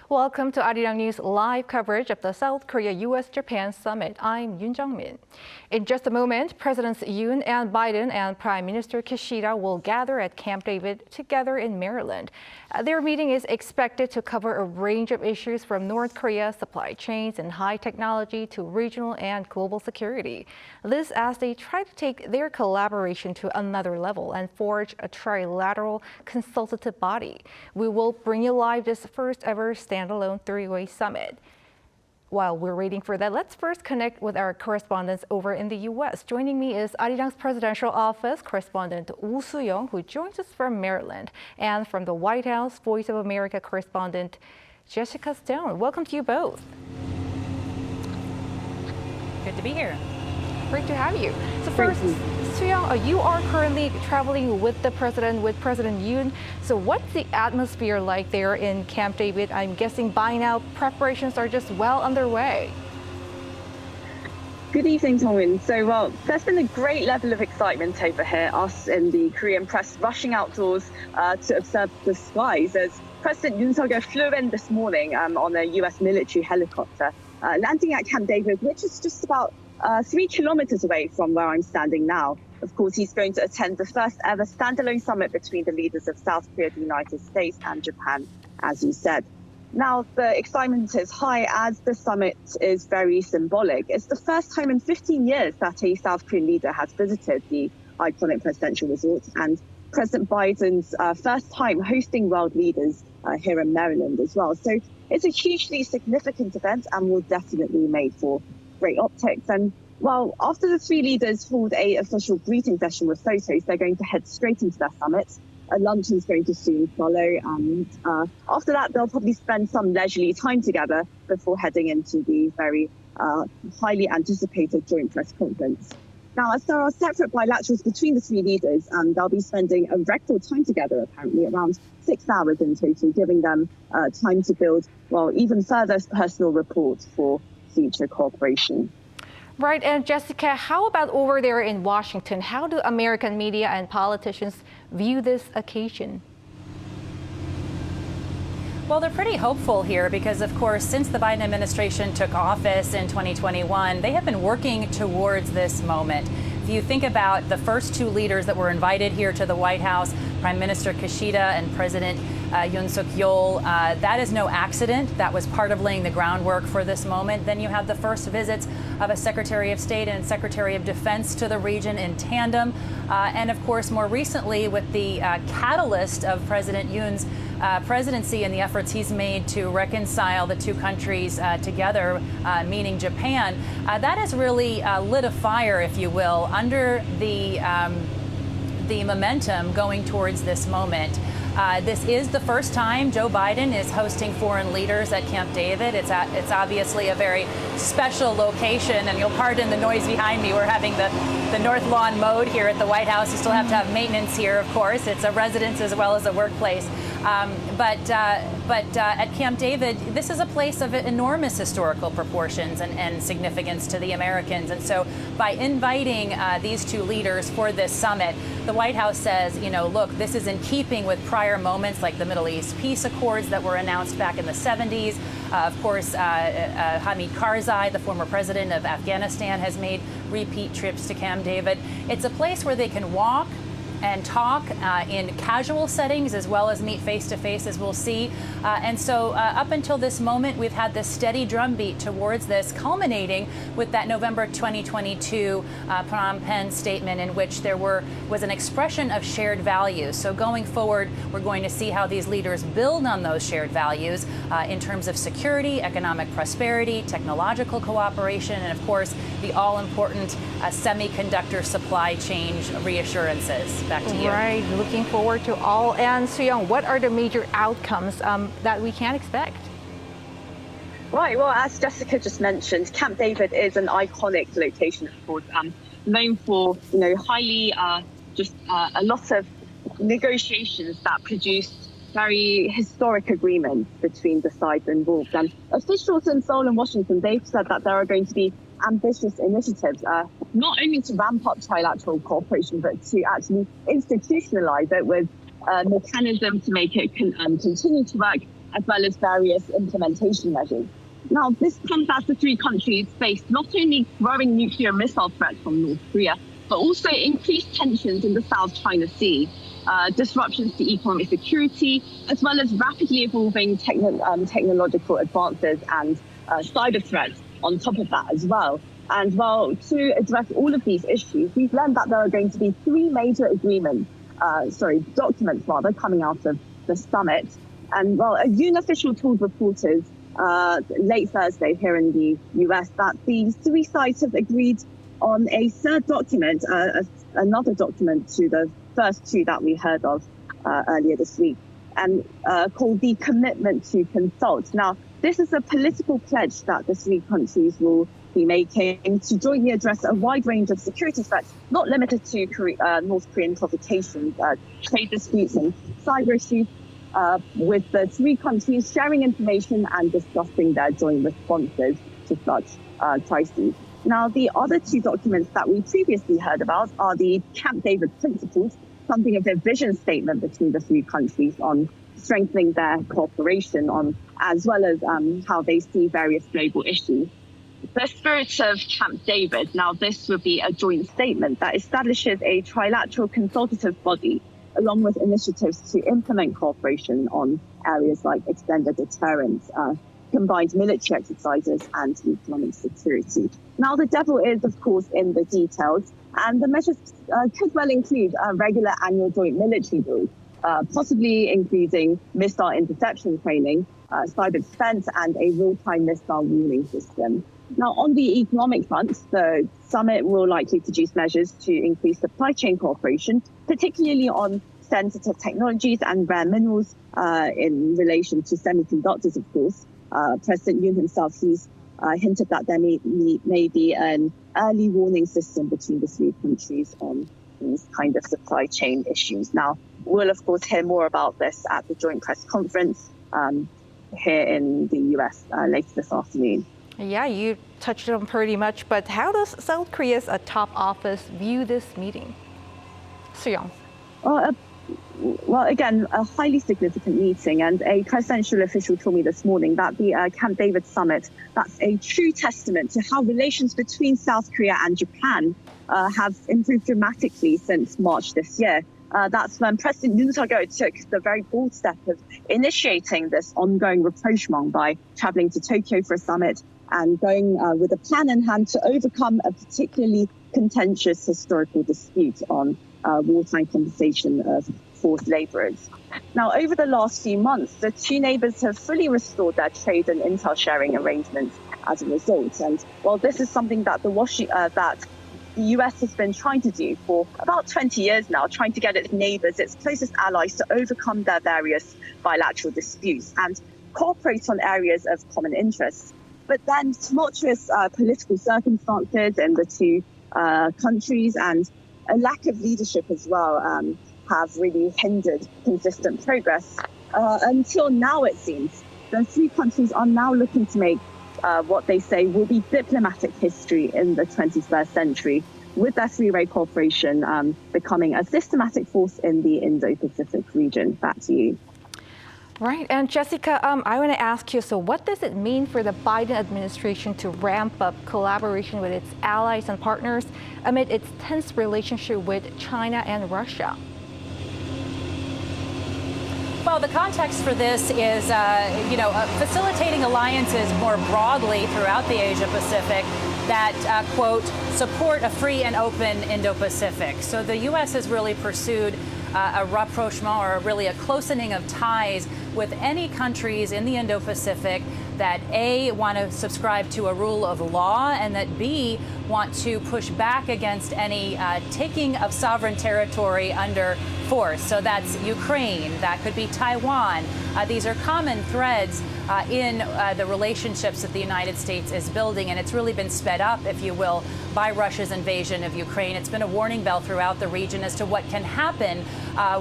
Welcome to Arirang live coverage of the South Korea-U.S.-Japan Summit. I'm Yoon Jung-min. In just a moment, Presidents Yoon and Biden and Prime Minister Kishida will gather at Camp David together in Maryland. Their meeting is expected to cover a range of issues from North Korea, supply chains, and high technology to regional and global security. This as they try to take their collaboration to another level and forge a trilateral consultative body. We will bring you live this first ever standalone three-way summit. While we're waiting for that, let's first connect with our correspondents over in the U.S. Joining me is Arirang's Presidential Office correspondent Woo Soo-young, who joins us from Maryland, and from the White House, Voice of America correspondent Jessica Stone. Welcome to you both. Good to be here. Great to have you. So first, Soo-young, you are currently traveling with President Yoon. So what's the atmosphere like there in Camp David? I'm guessing by now preparations are just well underway. Good evening, Tongwin. So, there's been a great level of excitement over here, us in the Korean press rushing outdoors to observe the skies as President Yoon Suk-yeol flew in this morning on a U.S. military helicopter, landing at Camp David, which is just about 3 kilometers away from where I'm standing now. Of course, he's going to attend the first ever standalone summit between the leaders of South Korea, the United States, and Japan, as you said. Now, the excitement is high as the summit is very symbolic. It's the first time in 15 years that a South Korean leader has visited the iconic presidential resort, and President Biden's first time hosting world leaders here in Maryland as well. So it's a hugely significant event and will definitely be made for great optics. And well, after the three leaders hold a official greeting session with photos, they're going to head straight into their summit. A luncheon is going to soon follow, and after that, they'll probably spend some leisurely time together before heading into the very highly anticipated joint press conference. Now, as there are separate bilaterals between the three leaders, they'll be spending a record time together, apparently around 6 hours in total, giving them time to build, well, even further personal rapport for future cooperation. Right, and Jessica, how about over there in Washington? How do American media and politicians view this occasion? Well, they're pretty hopeful here because, of course, since the Biden administration took office in 2021, they have been working towards this moment. If you think about the first two leaders that were invited here to the White House, Prime Minister Kishida and President Yoon Suk-yeol, that is no accident. That was part of laying the groundwork for this moment. Then you have the first visits of a Secretary of State and Secretary of Defense to the region in tandem. And of course, more recently, with the catalyst of President Yoon's presidency and the efforts he's made to reconcile the two countries together, meaning Japan, that has really lit a fire, if you will, under the momentum going towards this moment. This is the first time Joe Biden is hosting foreign leaders at Camp David. It's obviously a very special location, and you'll pardon the noise behind me. We're having the North Lawn mowed here at the White House. You still have to have maintenance here, of course. It's a residence as well as a workplace. But at Camp David, this is a place of enormous historical proportions and significance to the Americans. And so by inviting these two leaders for this summit, the White House says, you know, look, this is in keeping with prior moments like the Middle East peace accords that were announced back in the 70s. Of course, Hamid Karzai, the former president of Afghanistan, has made repeat trips to Camp David. It's a place where they can walk and talk in casual settings as well as meet face-to-face, as we'll see. And so up until this moment, we've had this steady drumbeat towards this, culminating with that November 2022 Phnom Penh statement in which there was an expression of shared values. So going forward, we're going to see how these leaders build on those shared values in terms of security, economic prosperity, technological cooperation, and of course, the all-important semiconductor supply chain reassurances. Back to you. Right, looking forward to all. And Soo-young, what are the major outcomes that we can expect? Right, well, as Jessica just mentioned, Camp David is an iconic location, of course, known for, you know, highly, a lot of negotiations that produced very historic agreements between the sides involved. And officials in Seoul and Washington, they've said that there are going to be ambitious initiatives, not only to ramp up trilateral cooperation, but to actually institutionalize it with a mechanism to make it continue to work as well as various implementation measures. Now, this comes as the three countries face not only growing nuclear missile threats from North Korea, but also increased tensions in the South China Sea, disruptions to economic security, as well as rapidly evolving technological advances and cyber threats on top of that as well. And well, to address all of these issues, we've learned that there are going to be three major documents coming out of the summit. And well, a UN official told reporters late Thursday here in the US that the three sides have agreed on a third document, another document to the first two that we heard of earlier this week, and called the Commitment to Consult. Now, this is a political pledge that the three countries will be making to jointly address a wide range of security threats, not limited to North Korean provocations, trade disputes and cyber issues, with the three countries sharing information and discussing their joint responses to such crises. Now, the other two documents that we previously heard about are the Camp David Principles, something of a vision statement between the three countries on strengthening their cooperation on, as well as how they see various global issues. The spirit of Camp David, now this would be a joint statement that establishes a trilateral consultative body, along with initiatives to implement cooperation on areas like extended deterrence, combined military exercises and economic security. Now, the devil is, of course, in the details, and the measures could well include a regular annual joint military drill, possibly including missile interception training, cyber defense, and a real-time missile warning system. Now, on the economic front, the summit will likely produce measures to increase supply chain cooperation, particularly on sensitive technologies and rare minerals in relation to semiconductors, of course. President Yoon himself, he's hinted that there may be an early warning system between the three countries on these kind of supply chain issues. Now, we'll, of course, hear more about this at the joint press conference here in the US later this afternoon. Yeah, you touched on pretty much, but how does South Korea's top office view this meeting? Soo-young. Well, again, a highly significant meeting, and a presidential official told me this morning that the Camp David summit, that's a true testament to how relations between South Korea and Japan have improved dramatically since March this year. That's when President Yoon Suk-yeol took the very bold step of initiating this ongoing rapprochement by traveling to Tokyo for a summit and going with a plan in hand to overcome a particularly contentious historical dispute on wartime compensation of forced laborers. Now, over the last few months, the two neighbors have fully restored their trade and intel sharing arrangements as a result. And while this is something that the US has been trying to do for about 20 years now, trying to get its neighbors, its closest allies, to overcome their various bilateral disputes and cooperate on areas of common interest. But then tumultuous political circumstances in the two countries and a lack of leadership as well have really hindered consistent progress. Until now, it seems, the three countries are now looking to make what they say will be diplomatic history in the 21st century, with their three-way cooperation becoming a systematic force in the Indo-Pacific region. Back to you. Right, and Jessica, I want to ask you, so what does it mean for the Biden administration to ramp up collaboration with its allies and partners amid its tense relationship with China and Russia? Well, the context for this is, facilitating alliances more broadly throughout the Asia-Pacific that, quote, support a free and open Indo-Pacific. So the U.S. has really pursued a rapprochement, or really a closening of ties with any countries in the Indo-Pacific that A, want to subscribe to a rule of law, and that B, want to push back against any taking of sovereign territory under force. So that's Ukraine, that could be Taiwan. These are common threads in the relationships that the United States is building, and it's really been sped up, if you will, by Russia's invasion of Ukraine. It's been a warning bell throughout the region as to what can happen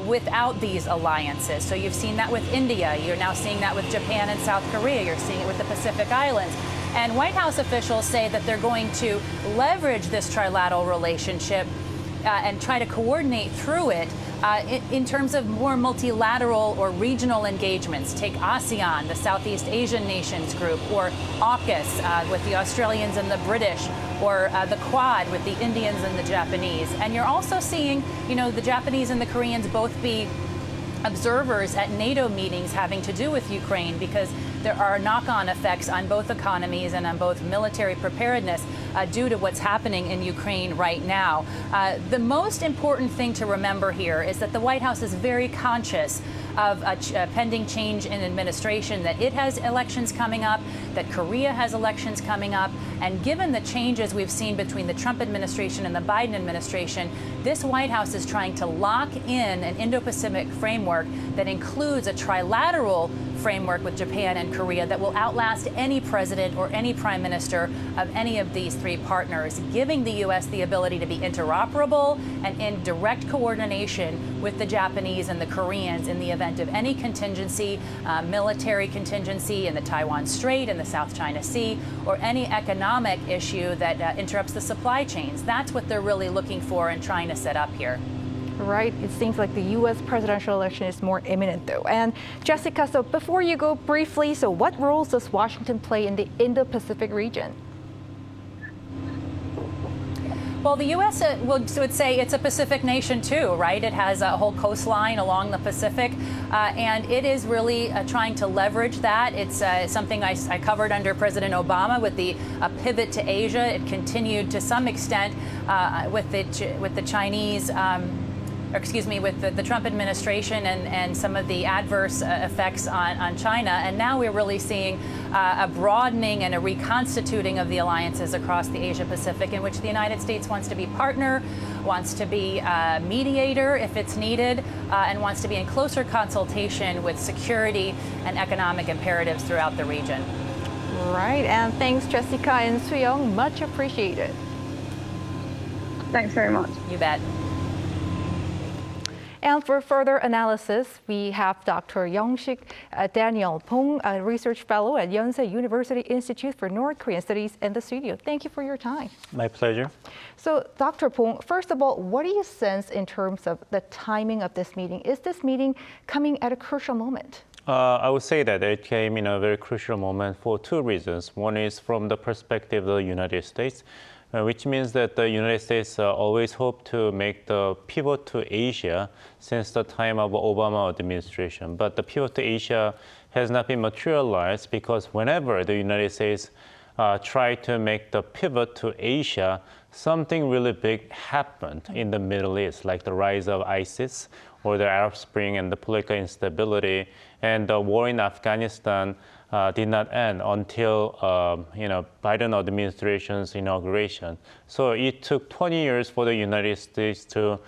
without these alliances. So you've seen that with India, you're now seeing that with Japan and South Korea, you're seeing it with the Pacific Islands. And White House officials say that they're going to leverage this trilateral relationship and try to coordinate through it In terms of more multilateral or regional engagements, take ASEAN, the Southeast Asian Nations Group, or AUKUS with the Australians and the British, or the Quad with the Indians and the Japanese. And you're also seeing, the Japanese and the Koreans both be observers at NATO meetings having to do with Ukraine, because there are knock-on effects on both economies and on both military preparedness due to what's happening in Ukraine right now. The most important thing to remember here is that the White House is very conscious of a pending change in administration, that it has elections coming up, that Korea has elections coming up, and given the changes we've seen between the Trump administration and the Biden administration, this White House is trying to lock in an Indo-Pacific framework that includes a trilateral framework with Japan and Korea that will outlast any president or any prime minister of any of these three partners, giving the U.S. the ability to be interoperable and in direct coordination with the Japanese and the Koreans in the event of any contingency, military contingency in the Taiwan Strait, in the South China Sea, or any economic issue that interrupts the supply chains. That's what they're really looking for and trying to set up here. Right. It seems like the U.S. presidential election is more imminent, though. And Jessica, so before you go briefly, so what roles does Washington play in the Indo-Pacific region? Well, the U.S. would say it's a Pacific nation, too, right? It has a whole coastline along the Pacific, and it is really trying to leverage that. It's something I covered under President Obama with the pivot to Asia. It continued to some extent with the Chinese. With the Trump administration and some of the adverse effects on China. And now we're really seeing a broadening and a reconstituting of the alliances across the Asia Pacific, in which the United States wants to be partner, wants to be mediator if it's needed, and wants to be in closer consultation with security and economic imperatives throughout the region. Right. And thanks, Jessica and Soo-young. Much appreciated. Thanks very much. You bet. And for further analysis, we have Dr. Youngshik Daniel Pong, a research fellow at Yonsei University Institute for North Korean Studies, in the studio. Thank you for your time. My pleasure. So, Dr. Pong, first of all, what do you sense in terms of the timing of this meeting? Is this meeting coming at a crucial moment? I would say that it came in a very crucial moment for two reasons. One is from the perspective of the United States, which means that the United States always hoped to make the pivot to Asia since the time of Obama administration. But the pivot to Asia has not been materialized, because whenever the United States tried to make the pivot to Asia, something really big happened in the Middle East, like the rise of ISIS or the Arab Spring and the political instability, and the war in Afghanistan did not end until Biden administration's inauguration. So it took 20 years for the United States to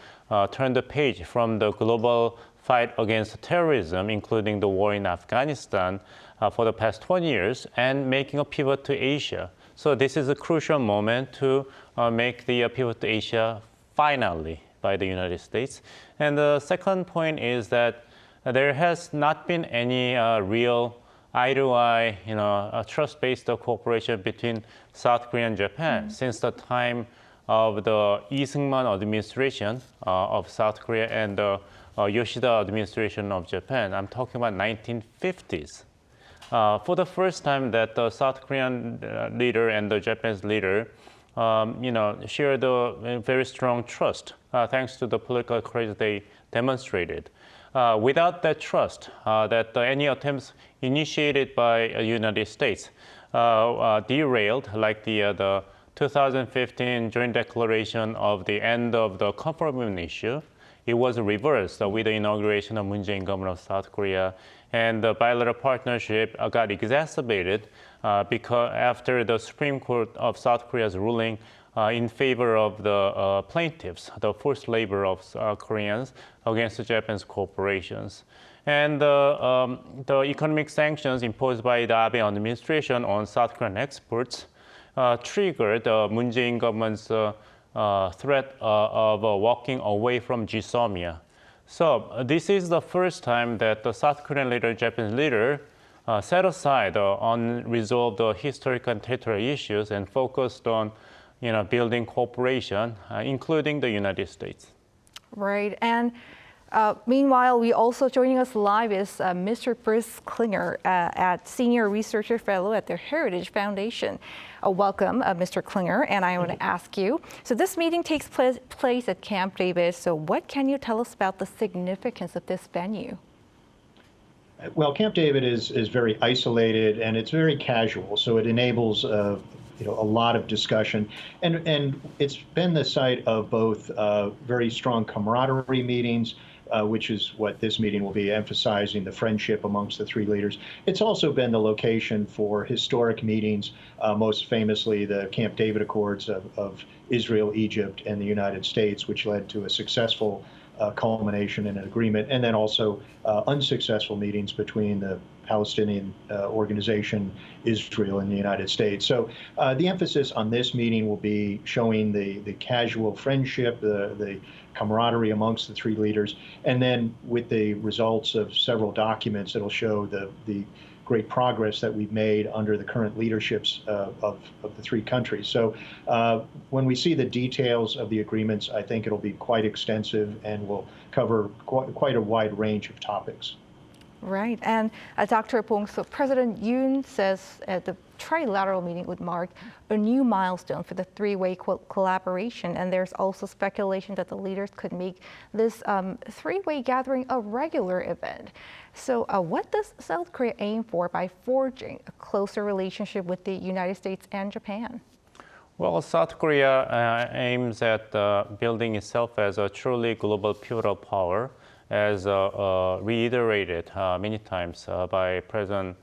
turn the page from the global fight against terrorism, including the war in Afghanistan, for the past 20 years, and making a pivot to Asia. So this is a crucial moment to make the pivot to Asia finally by the United States. And the second point is that there has not been any real eye-to-eye, trust-based cooperation between South Korea and Japan since the time of the Lee Seung-man administration of South Korea and the Yoshida administration of Japan. I'm talking about 1950s. For the first time that the South Korean leader and the Japanese leader, shared a very strong trust, thanks to the political courage they demonstrated. Without that trust, any attempts initiated by the United States derailed, like the 2015 joint declaration of the end of the compromise issue. It was reversed with the inauguration of Moon Jae-in government of South Korea, and the bilateral partnership got exacerbated because after the Supreme Court of South Korea's ruling in favor of the plaintiffs, the forced labor of Koreans against the Japanese corporations. And the economic sanctions imposed by the Abe administration on South Korean exports triggered Moon Jae-in government's threat of walking away from GSOMIA. So this is the first time that the South Korean leader, Japanese leader, set aside unresolved historical and territorial issues and focused on building cooperation, including the United States. Right. And Meanwhile, we also joining us live is Mr. Bruce Klinger, at Senior Researcher Fellow at the Heritage Foundation. Welcome, Mr. Klinger, and I want to ask you, so this meeting takes place at Camp David, so what can you tell us about the significance of this venue? Well, Camp David is very isolated and it's very casual, so it enables a lot of discussion, and it's been the site of both very strong camaraderie meetings, which is what this meeting will be, emphasizing the friendship amongst the three leaders. It's also been the location for historic meetings, most famously the Camp David Accords of Israel, Egypt, and the United States, which led to a successful culmination in an agreement, and then also unsuccessful meetings between the Palestinian organization, Israel, and the United States. So the emphasis on this meeting will be showing the casual friendship, the camaraderie amongst the three leaders, and then with the results of several documents, it'll show the great progress that we've made under the current leaderships of the three countries. So when we see the details of the agreements, I think it'll be quite extensive and will cover quite a wide range of topics. Right, and Dr. Bong, so President Yoon says the trilateral meeting would mark a new milestone for the three-way collaboration, and there's also speculation that the leaders could make this three-way gathering a regular event. So what does South Korea aim for by forging a closer relationship with the United States and Japan? Well, South Korea aims at building itself as a truly global pivotal power, as reiterated many times by President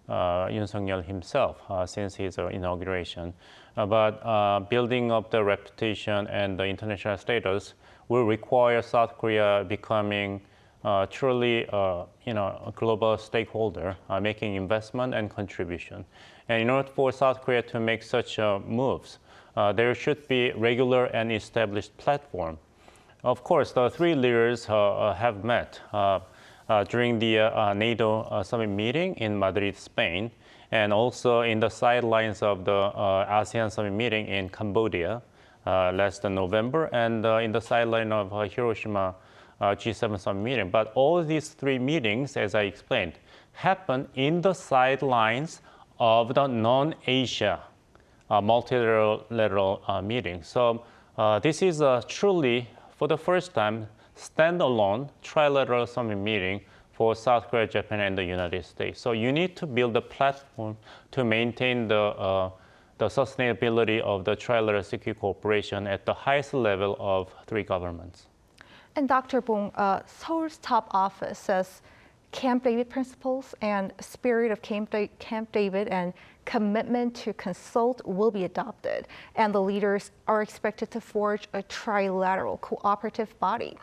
Yoon Suk-yeol himself since his inauguration. But building up the reputation and the international status will require South Korea becoming truly a global stakeholder, making investment and contribution. And in order for South Korea to make such moves, there should be regular and established platform. Of course, the three leaders have met during the NATO summit meeting in Madrid, Spain, and also in the sidelines of the ASEAN summit meeting in Cambodia last November, and in the sideline of Hiroshima G7 summit meeting. But all these three meetings, as I explained, happened in the sidelines of the non-Asia multilateral meeting. So this is truly, for the first time, standalone trilateral summit meeting for South Korea, Japan, and the United States. So you need to build a platform to maintain the sustainability of the trilateral security cooperation at the highest level of three governments. And Dr. Bong, Seoul's top office says Camp David principles and spirit of Camp David and commitment to consult will be adopted, and the leaders are expected to forge a trilateral cooperative body.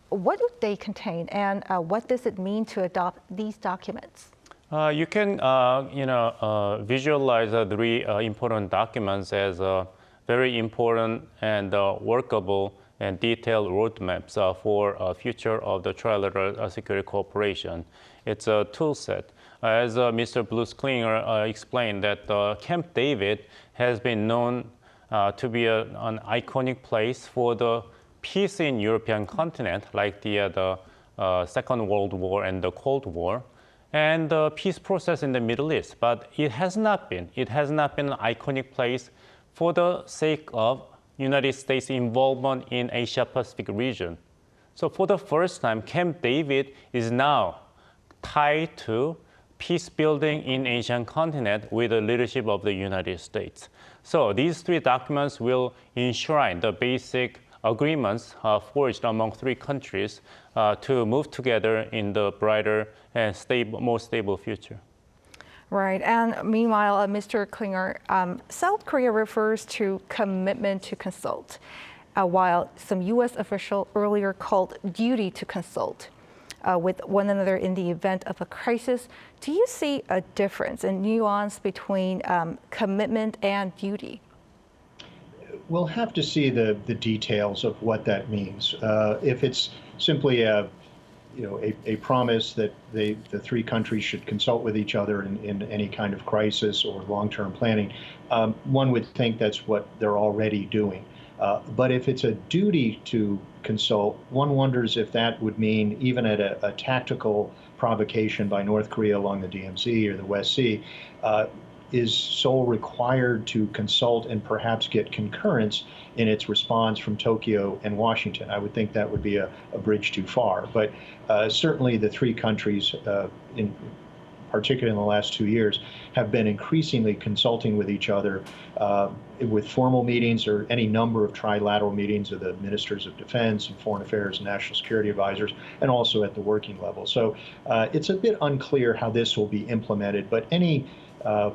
What would they contain, and what does it mean to adopt these documents? You can, visualize the three important documents as very important and workable and detailed roadmaps for future of the trilateral security cooperation. It's a tool set. As Mr. Bruce Klinger explained, that Camp David has been known to be an iconic place for the peace in European continent, like the Second World War and the Cold War, and the peace process in the Middle East. But it has not been an iconic place for the sake of United States involvement in Asia-Pacific region. So for the first time, Camp David is now tied to peace building in Asian continent with the leadership of the United States. So these three documents will enshrine the basic agreements forged among three countries to move together in the brighter and more stable future. Right, and meanwhile, Mr. Klinger, South Korea refers to commitment to consult, while some U.S. official earlier called duty to consult with one another in the event of a crisis. Do you see a difference in nuance between commitment and duty? We'll have to see the details of what that means. If it's simply a promise that the three countries should consult with each other in any kind of crisis or long-term planning, one would think that's what they're already doing. But if it's a duty to consult, one wonders if that would mean even at a tactical provocation by North Korea along the DMZ or the West Sea, is Seoul required to consult and perhaps get concurrence in its response from Tokyo and Washington? I would think that would be a bridge too far. But certainly the three countries, particularly in the last 2 years, have been increasingly consulting with each other with formal meetings or any number of trilateral meetings of the ministers of defense and foreign affairs and national security advisors, and also at the working level. So it's a bit unclear how this will be implemented, but any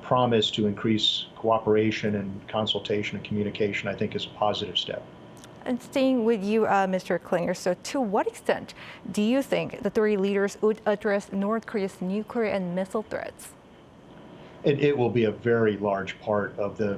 promise to increase cooperation and consultation and communication, I think, is a positive step. And staying with you, Mr. Klinger, so to what extent do you think the three leaders would address North Korea's nuclear and missile threats? It will be a very large part of the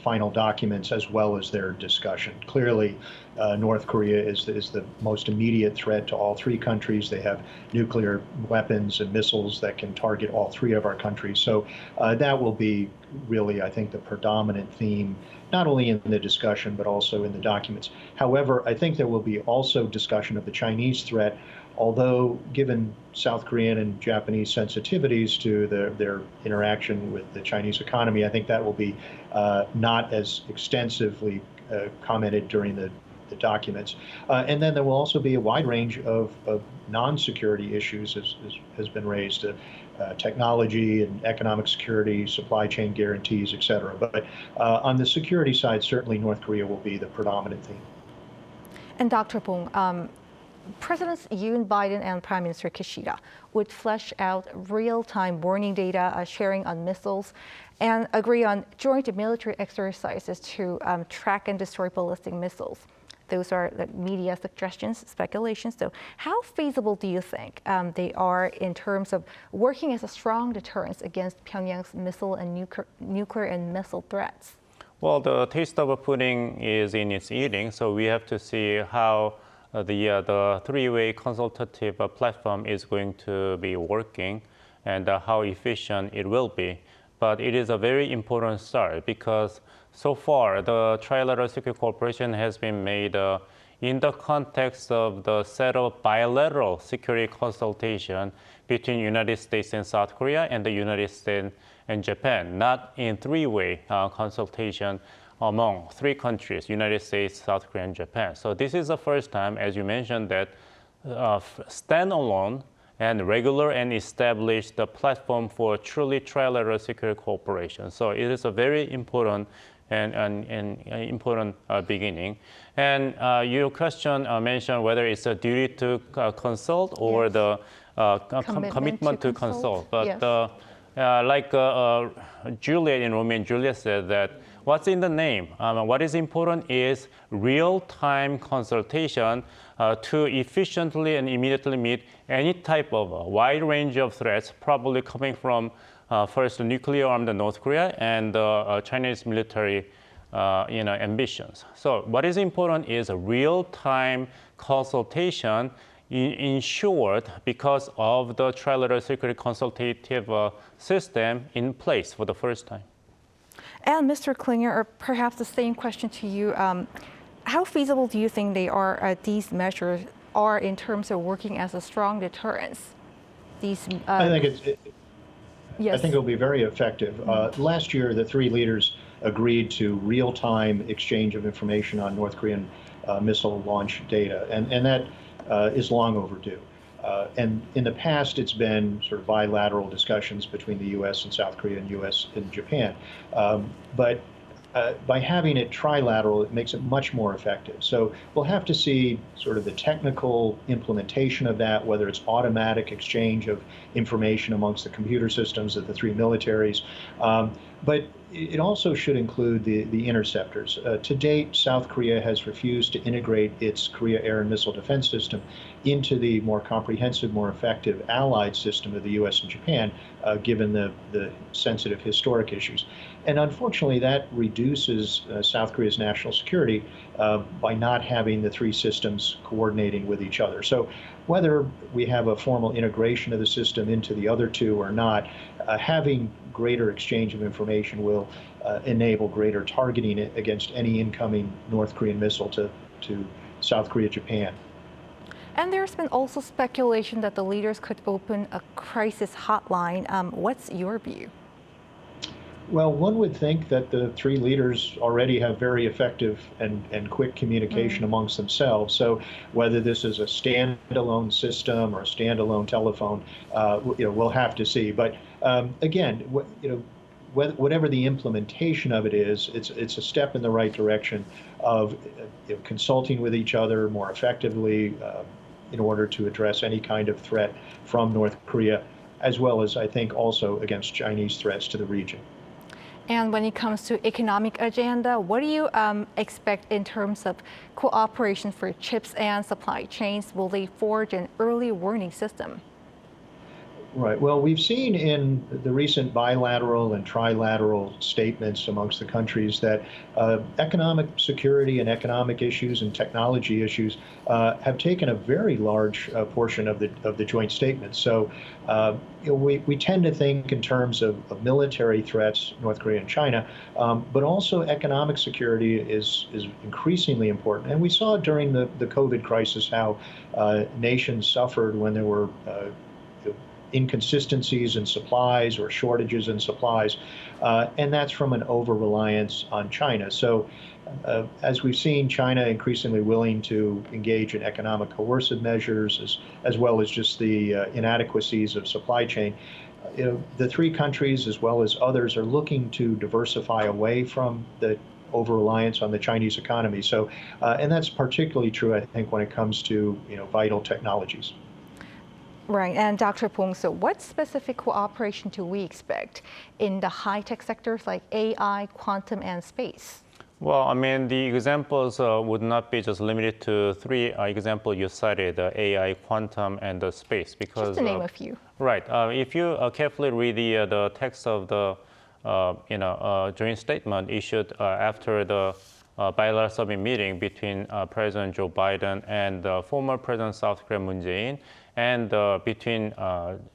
final documents as well as their discussion. Clearly, North Korea is the most immediate threat to all three countries. They have nuclear weapons and missiles that can target all three of our countries. So that will be really, I think, the predominant theme, not only in the discussion, but also in the documents. However, I think there will be also discussion of the Chinese threat, although given South Korean and Japanese sensitivities to their interaction with the Chinese economy, I think that will be not as extensively commented during the documents. And then there will also be a wide range of non-security issues, as has been raised, technology and economic security, supply chain guarantees, et cetera. But on the security side, certainly North Korea will be the predominant theme. And Dr. Bong, Presidents Yoon, Biden, and Prime Minister Kishida would flesh out real-time warning data sharing on missiles and agree on joint military exercises to track and destroy ballistic missiles. Those are the media suggestions, speculations. So how feasible do you think they are in terms of working as a strong deterrence against Pyongyang's missile and nuclear and missile threats? Well, the taste of a pudding is in its eating, so we have to see how the three-way consultative platform is going to be working and how efficient it will be. But it is a very important start because so far the Trilateral Security Cooperation has been made in the context of the set of bilateral security consultation between United States and South Korea and the United States and Japan, not in three-way consultation among three countries, United States, South Korea, and Japan. So this is the first time, as you mentioned, that standalone and regular and established the platform for truly trilateral security cooperation. So it is a very important and important beginning. And your question mentioned whether it's a duty to consult or yes. the commitment to consult. But yes. Like Juliet in Romeo and Juliet said that what's in the name? What is important is real-time consultation to efficiently and immediately meet any type of wide range of threats, probably coming from first nuclear armed North Korea and Chinese military ambitions. So what is important is a real-time consultation ensured because of the trilateral security consultative system in place for the first time. And Mr. Klinger, or perhaps the same question to you, how feasible do you think these measures are in terms of working as a strong deterrence? I think yes. I think it will be very effective. Last year, the three leaders agreed to real-time exchange of information on North Korean missile launch data, and that is long overdue. And in the past, it's been sort of bilateral discussions between the U.S. and South Korea and U.S. and Japan. But by having it trilateral, it makes it much more effective. So we'll have to see sort of the technical implementation of that, whether it's automatic exchange of information amongst the computer systems of the three militaries. But it also should include the interceptors. To date, South Korea has refused to integrate its Korea Air and Missile Defense System into the more comprehensive, more effective allied system of the U.S. and Japan, given the sensitive historic issues. And unfortunately, that reduces South Korea's national security by not having the three systems coordinating with each other. So whether we have a formal integration of the system into the other two or not, having greater exchange of information will enable greater targeting against any incoming North Korean missile to South Korea, Japan. And there's been also speculation that the leaders could open a crisis hotline. What's your view? Well, one would think that the three leaders already have very effective and quick communication amongst themselves. So whether this is a standalone system or a standalone telephone, we'll have to see. But again, whatever the implementation of it is, it's a step in the right direction of consulting with each other more effectively in order to address any kind of threat from North Korea, as well as, I think, also against Chinese threats to the region. And when it comes to economic agenda, what do you expect in terms of cooperation for chips and supply chains? Will they forge an early warning system? Right. Well, we've seen in the recent bilateral and trilateral statements amongst the countries that economic security and economic issues and technology issues have taken a very large portion of the joint statement. So we tend to think in terms of military threats, North Korea and China, but also economic security is increasingly important. And we saw during the COVID crisis how nations suffered when there were inconsistencies in supplies or shortages in supplies, and that's from an over-reliance on China. So as we've seen, China increasingly willing to engage in economic coercive measures as well as just the inadequacies of supply chain. The three countries, as well as others, are looking to diversify away from the over-reliance on the Chinese economy. So, and that's particularly true, I think, when it comes to vital technologies. Right, and Dr. Pong, so what specific cooperation do we expect in the high-tech sectors like AI, quantum, and space? Well, I mean, the examples would not be just limited to three examples you cited, AI, quantum, and the space. Because, just to name a few. Right. If you carefully read the text of the joint statement issued after the bilateral summit meeting between President Joe Biden and former President of South Korea Moon Jae-in, and between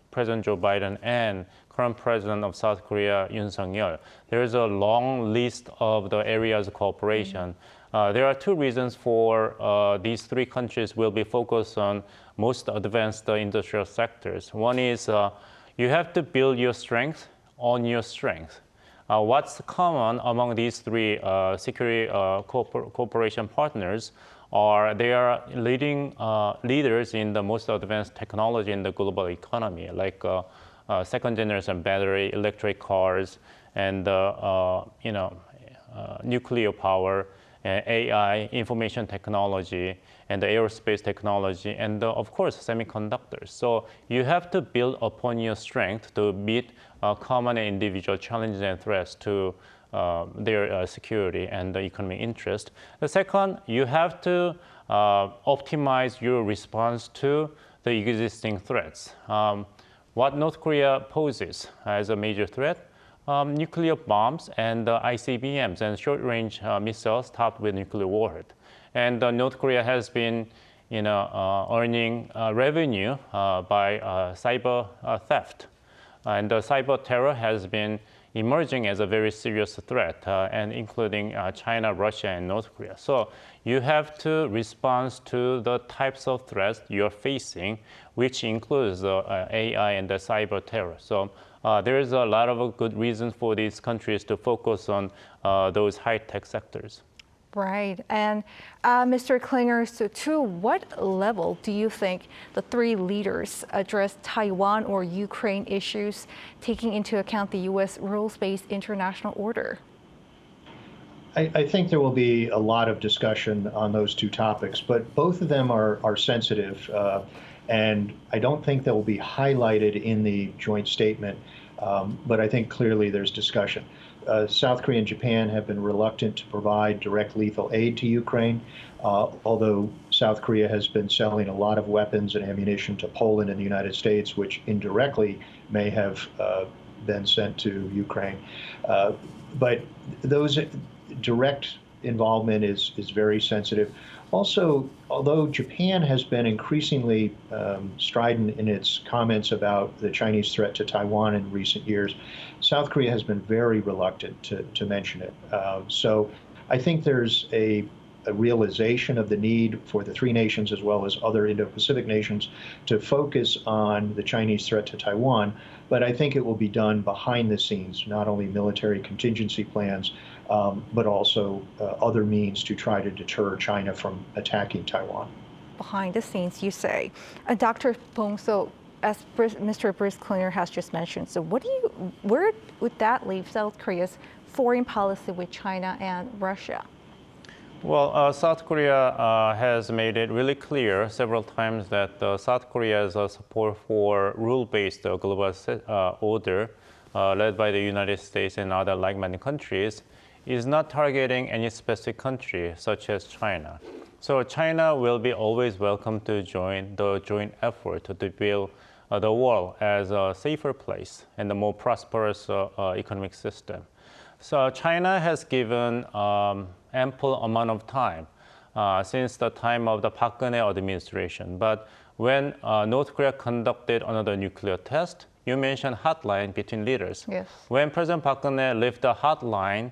President Joe Biden and current President of South Korea Yoon Suk-yeol, there is a long list of the areas of cooperation. There are two reasons for these three countries will be focused on most advanced industrial sectors. One is you have to build your strength on your strength. What's common among these three security cooperation partners are they are leading leaders in the most advanced technology in the global economy, like second generation battery, electric cars, and nuclear power, AI, information technology, and the aerospace technology, and of course, semiconductors. So you have to build upon your strength to meet common and individual challenges and threats to their security and the economic interest. The second, you have to optimize your response to the existing threats. What North Korea poses as a major threat, nuclear bombs and ICBMs and short-range missiles topped with nuclear warhead. And North Korea has been earning revenue by cyber theft. And cyber terror has been emerging as a very serious threat, and including China, Russia, and North Korea. So you have to respond to the types of threats you're facing, which includes AI and the cyber terror. So there is a lot of good reasons for these countries to focus on those high-tech sectors. Right. And Mr. Klinger, so to what level do you think the three leaders address Taiwan or Ukraine issues, taking into account the U.S. rules-based international order? I think there will be a lot of discussion on those two topics, but both of them are sensitive, and I don't think they will be highlighted in the joint statement, but I think clearly there's discussion. South Korea and Japan have been reluctant to provide direct lethal aid to Ukraine, although South Korea has been selling a lot of weapons and ammunition to Poland and the United States, which indirectly may have been sent to Ukraine. But those direct involvement is very sensitive. Also, although Japan has been increasingly strident in its comments about the Chinese threat to Taiwan in recent years, South Korea has been very reluctant to mention it. So I think there's a a realization of the need for the three nations as well as other Indo-Pacific nations to focus on the Chinese threat to Taiwan. But I think it will be done behind the scenes, not only military contingency plans, but also other means to try to deter China from attacking Taiwan. Behind the scenes, you say. Dr. Peng, so as Mr. Bruce Cleaner has just mentioned, so where would that leave South Korea's foreign policy with China and Russia? Well, South Korea has made it really clear several times that South Korea's support for rule-based global order led by the United States and other like-minded countries is not targeting any specific country, such as China. So China will be always welcome to join the joint effort to build the world as a safer place and a more prosperous economic system. So China has given ample amount of time since the time of the Park Geun-hye administration. But when North Korea conducted another nuclear test, you mentioned hotline between leaders. Yes. When President Park Geun-hye left the hotline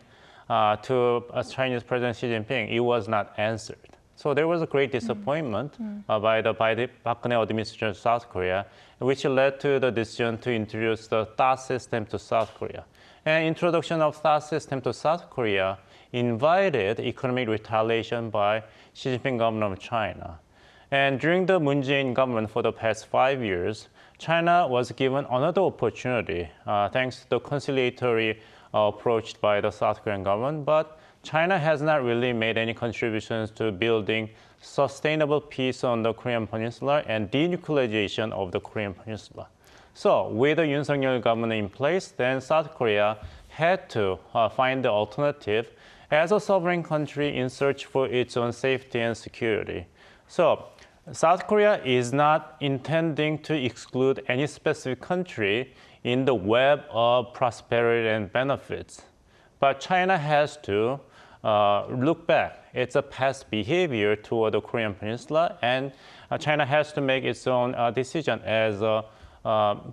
to Chinese President Xi Jinping, it was not answered. So there was a great disappointment by the Park Geun-hye administration of South Korea, which led to the decision to introduce the THAAD system to South Korea. And introduction of THAAD system to South Korea invited economic retaliation by Xi Jinping government of China. And during the Moon Jae-in government for the past 5 years, China was given another opportunity thanks to the conciliatory approach by the South Korean government, but China has not really made any contributions to building sustainable peace on the Korean Peninsula and denuclearization of the Korean Peninsula. So with the Yoon Suk-yeol government in place, then South Korea had to find the alternative as a sovereign country in search for its own safety and security. So South Korea is not intending to exclude any specific country in the web of prosperity and benefits. But China has to look back. It's a past behavior toward the Korean Peninsula, and China has to make its own decision as a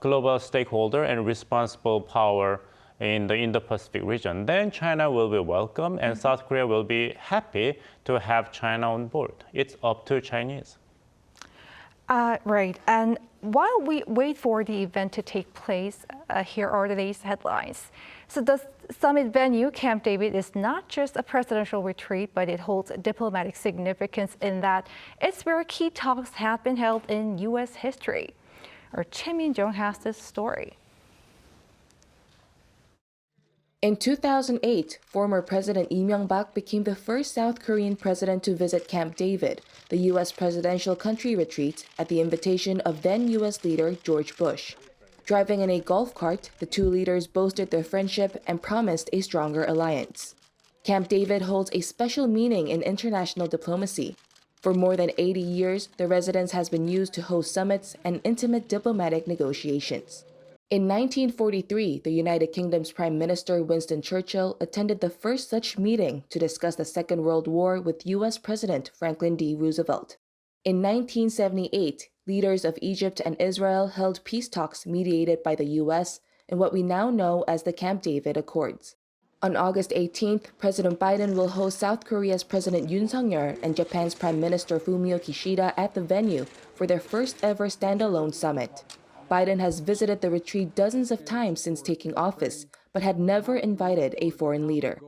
global stakeholder and responsible power in the Indo-Pacific region. Then China will be welcome, and South Korea will be happy to have China on board. It's up to Chinese. Right. And while we wait for the event to take place, here are today's headlines. So the summit venue, Camp David, is not just a presidential retreat, but it holds diplomatic significance in that it's where key talks have been held in U.S. history. Our Choi Min-jung has this story. In 2008, former President Lee Myung-bak became the first South Korean president to visit Camp David, the U.S. presidential country retreat, at the invitation of then U.S. leader George Bush. Driving in a golf cart, the two leaders boasted their friendship and promised a stronger alliance. Camp David holds a special meaning in international diplomacy. For more than 80 years, the residence has been used to host summits and intimate diplomatic negotiations. In 1943, the United Kingdom's Prime Minister Winston Churchill attended the first such meeting to discuss the Second World War with U.S. President Franklin D. Roosevelt. In 1978, leaders of Egypt and Israel held peace talks mediated by the U.S. in what we now know as the Camp David Accords. On August 18th, President Biden will host South Korea's President Yoon Suk-yeol and Japan's Prime Minister Fumio Kishida at the venue for their first ever standalone summit. Biden has visited the retreat dozens of times since taking office, but had never invited a foreign leader.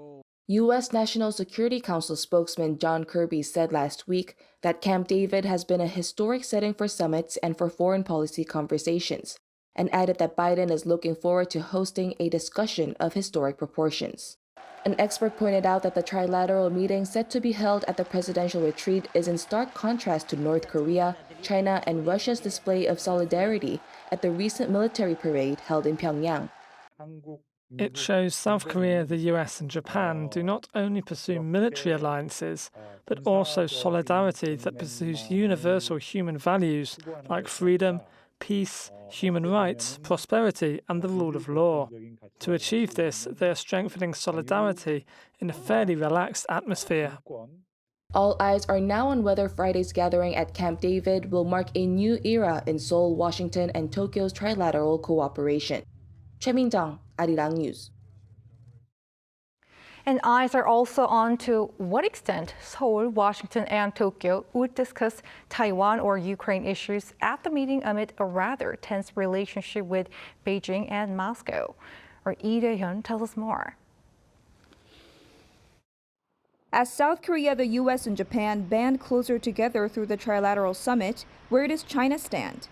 U.S. National Security Council spokesman John Kirby said last week that Camp David has been a historic setting for summits and for foreign policy conversations, and added that Biden is looking forward to hosting a discussion of historic proportions. An expert pointed out that the trilateral meeting set to be held at the presidential retreat is in stark contrast to North Korea, China, and Russia's display of solidarity at the recent military parade held in Pyongyang. It shows South Korea, the US, and Japan do not only pursue military alliances, but also solidarity that pursues universal human values like freedom, peace, human rights, prosperity, and the rule of law. To achieve this, they are strengthening solidarity in a fairly relaxed atmosphere. All eyes are now on whether Friday's gathering at Camp David will mark a new era in Seoul, Washington, and Tokyo's trilateral cooperation. Choi Min-jung, Arirang News. And eyes are also on to what extent Seoul, Washington, and Tokyo would discuss Taiwan or Ukraine issues at the meeting amid a rather tense relationship with Beijing and Moscow. Our Lee Dae-hyun tells us more. As South Korea, the U.S., and Japan band closer together through the Trilateral summit, where does China stand?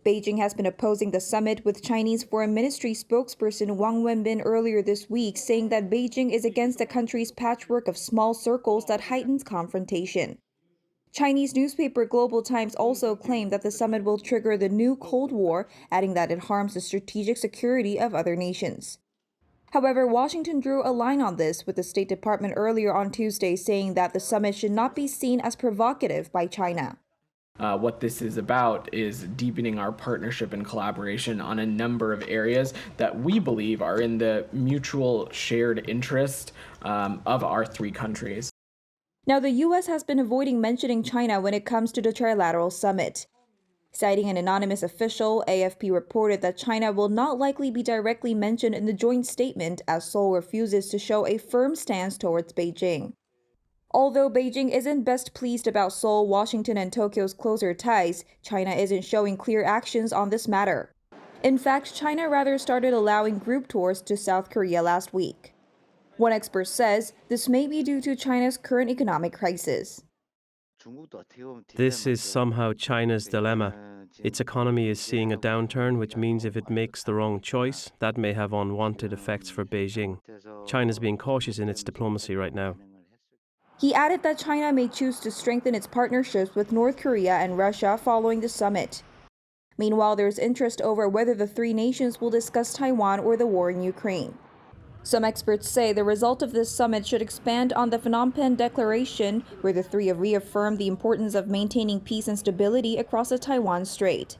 Beijing has been opposing the summit, with Chinese Foreign Ministry spokesperson Wang Wenbin earlier this week saying that Beijing is against the country's patchwork of small circles that heightens confrontation. Chinese newspaper Global Times also claimed that the summit will trigger the new Cold War, adding that it harms the strategic security of other nations. However, Washington drew a line on this, with the State Department earlier on Tuesday saying that the summit should not be seen as provocative by China. What this is about is deepening our partnership and collaboration on a number of areas that we believe are in the mutual shared interest of our three countries. Now, the U.S. has been avoiding mentioning China when it comes to the Trilateral summit. Citing an anonymous official, AFP reported that China will not likely be directly mentioned in the joint statement as Seoul refuses to show a firm stance towards Beijing. Although Beijing isn't best pleased about Seoul, Washington, and Tokyo's closer ties, China isn't showing clear actions on this matter. In fact, China rather started allowing group tours to South Korea last week. One expert says this may be due to China's current economic crisis. This is somehow China's dilemma. Its economy is seeing a downturn, which means if it makes the wrong choice, that may have unwanted effects for Beijing. China's being cautious in its diplomacy right now. He added that China may choose to strengthen its partnerships with North Korea and Russia following the summit. Meanwhile, there's interest over whether the three nations will discuss Taiwan or the war in Ukraine. Some experts say the result of this summit should expand on the Phnom Penh Declaration, where the three have reaffirmed the importance of maintaining peace and stability across the Taiwan Strait.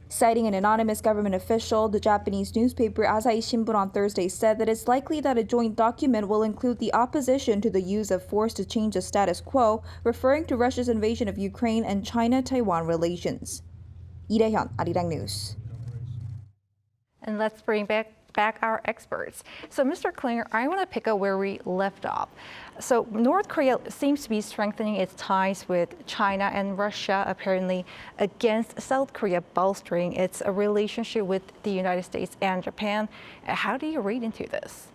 Citing an anonymous government official, the Japanese newspaper Asahi Shimbun on Thursday said that it's likely that a joint document will include the opposition to the use of force to change the status quo, referring to Russia's invasion of Ukraine and China-Taiwan relations. Lee Dae-hyun, Arirang And let's bring back our experts. So, Mr. Klinger, I want to pick up where we left off. So, North Korea seems to be strengthening its ties with China and Russia, apparently against South Korea bolstering its relationship with the United States and Japan. How do you read into this?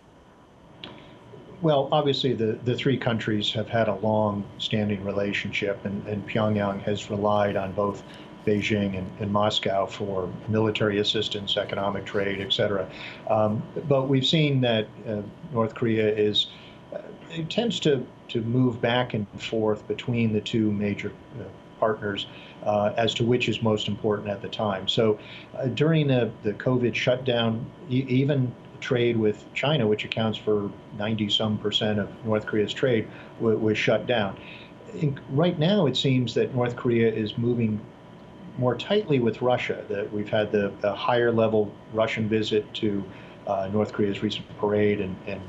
Well, obviously, the three countries have had a long-standing relationship, and Pyongyang has relied on both Beijing and Moscow for military assistance, economic trade, et cetera. But we've seen that North Korea it tends to move back and forth between the two major partners as to which is most important at the time. So during the COVID shutdown, even trade with China, which accounts for 90-some% of North Korea's trade, was shut down. Right now, it seems that North Korea is moving more tightly with Russia. That we've had the higher level Russian visit to North Korea's recent parade and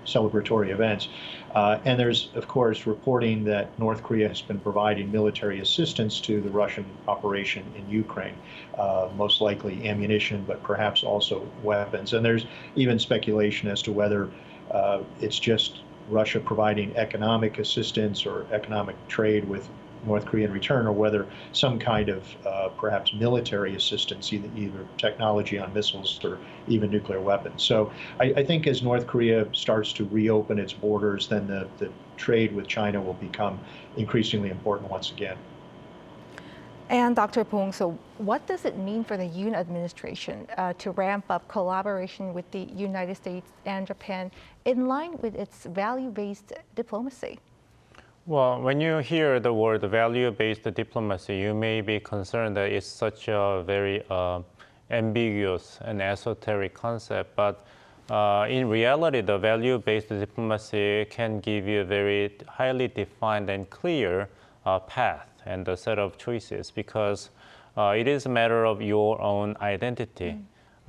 celebratory events. And there's, of course, reporting that North Korea has been providing military assistance to the Russian operation in Ukraine, most likely ammunition, but perhaps also weapons. And there's even speculation as to whether it's just Russia providing economic assistance or economic trade with North Korea in return, or whether some kind of perhaps military assistance, either technology on missiles or even nuclear weapons. So I think as North Korea starts to reopen its borders, then the trade with China will become increasingly important once again. And Dr. Pong, so what does it mean for the Yoon administration to ramp up collaboration with the United States and Japan in line with its value-based diplomacy? Well, when you hear the word value-based diplomacy, you may be concerned that it's such a very ambiguous and esoteric concept. But in reality, the value-based diplomacy can give you a very highly defined and clear path and a set of choices, because it is a matter of your own identity.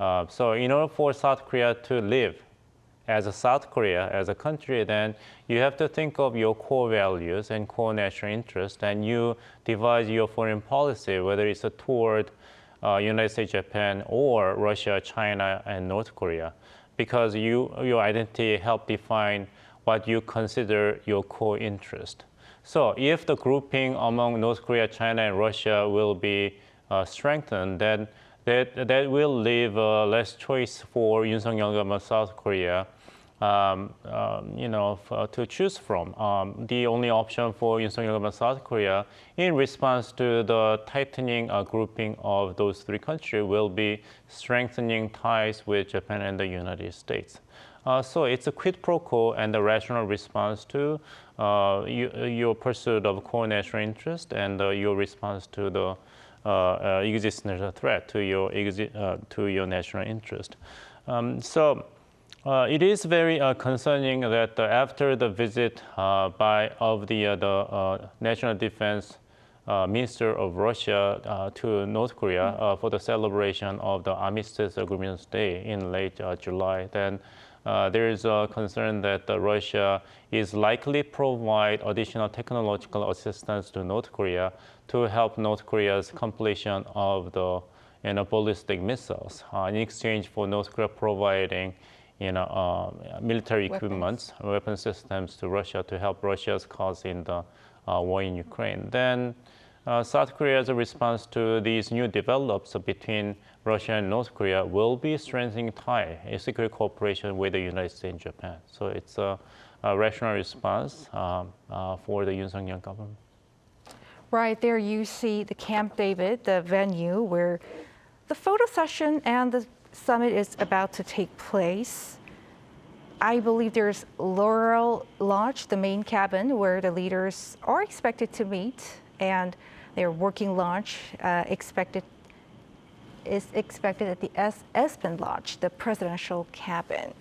So in order for South Korea to live as a South Korea, as a country, then you have to think of your core values and core national interests, and you devise your foreign policy, whether it's toward United States, Japan, or Russia, China, and North Korea. because your identity helps define what you consider your core interest. So if the grouping among North Korea, China, and Russia will be strengthened, then that will leave less choice for Yoon Suk-yeol government South Korea, to choose from. The only option for Yoon Suk-yeol government South Korea, in response to the tightening grouping of those three countries, will be strengthening ties with Japan and the United States. So it's a quid pro quo and a rational response to your pursuit of core national interest and your response to the existential threat to your national interest. It is very concerning that after the visit of the National Defense Minister of Russia to North Korea for the celebration of the Armistice Agreement Day in late July, then there is a concern that Russia is likely to provide additional technological assistance to North Korea to help North Korea's completion of the ballistic missiles in exchange for North Korea providing military equipment, weapon systems to Russia to help Russia's cause in the war in Ukraine. Then South Korea's response to these new developments between Russia and North Korea will be strengthening a security cooperation with the United States and Japan. So it's a rational response for the Yoon Suk-yeol government. Right there you see the Camp David, the venue where the photo session and the summit is about to take place. I believe there's Laurel Lodge, the main cabin where the leaders are expected to meet, and their working lunch is expected at the Espen Lodge, the presidential cabin.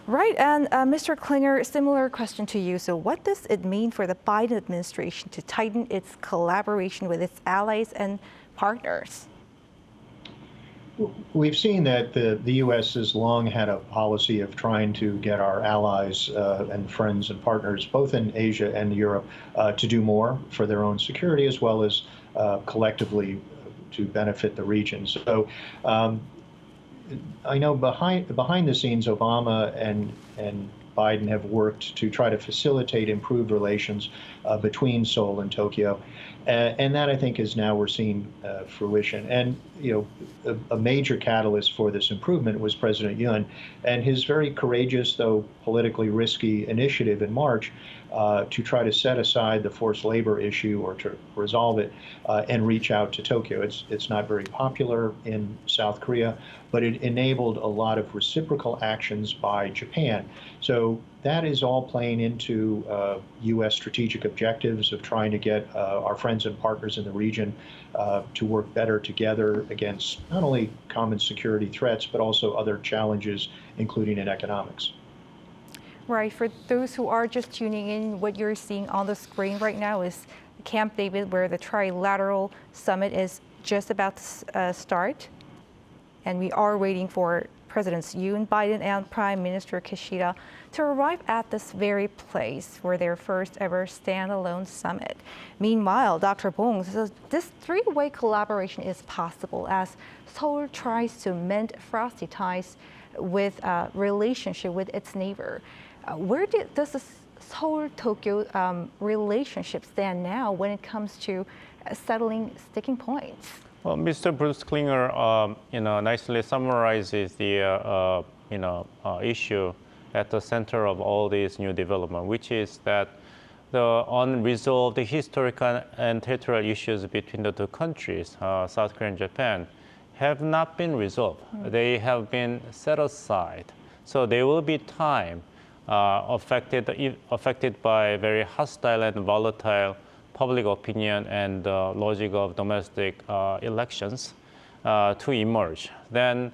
Right, and Mr. Klinger, similar question to you. So what does it mean for the Biden administration to tighten its collaboration with its allies and partners? We've seen that the U.S. has long had a policy of trying to get our allies and friends and partners, both in Asia and Europe, to do more for their own security as well as collectively to benefit the region. So I know behind the scenes, Obama and Biden have worked to try to facilitate improved relations between Seoul and Tokyo. And that, I think, is now we're seeing fruition. And, a major catalyst for this improvement was President Yoon and his very courageous, though politically risky, initiative in March to try to set aside the forced labor issue or to resolve it and reach out to Tokyo. It's not very popular in South Korea, but it enabled a lot of reciprocal actions by Japan. So that is all playing into U.S. strategic objectives of trying to get our friends and partners in the region to work better together against not only common security threats, but also other challenges, including in economics. Right, for those who are just tuning in, what you're seeing on the screen right now is Camp David, where the Trilateral Summit is just about to start. And we are waiting for Presidents Yoon, Biden, and Prime Minister Kishida to arrive at this very place for their first ever standalone summit. Meanwhile, Dr. Bong says this three-way collaboration is possible as Seoul tries to mend frosty ties with a relationship with its neighbor. Where does the Seoul-Tokyo relationship stand now when it comes to settling sticking points? Well, Mr. Bruce Klinger, nicely summarizes the, issue at the center of all these new development, which is that the unresolved historical and territorial issues between the two countries, South Korea and Japan, have not been resolved. They have been set aside. So there will be time affected by very hostile and volatile public opinion and logic of domestic elections to emerge. Then,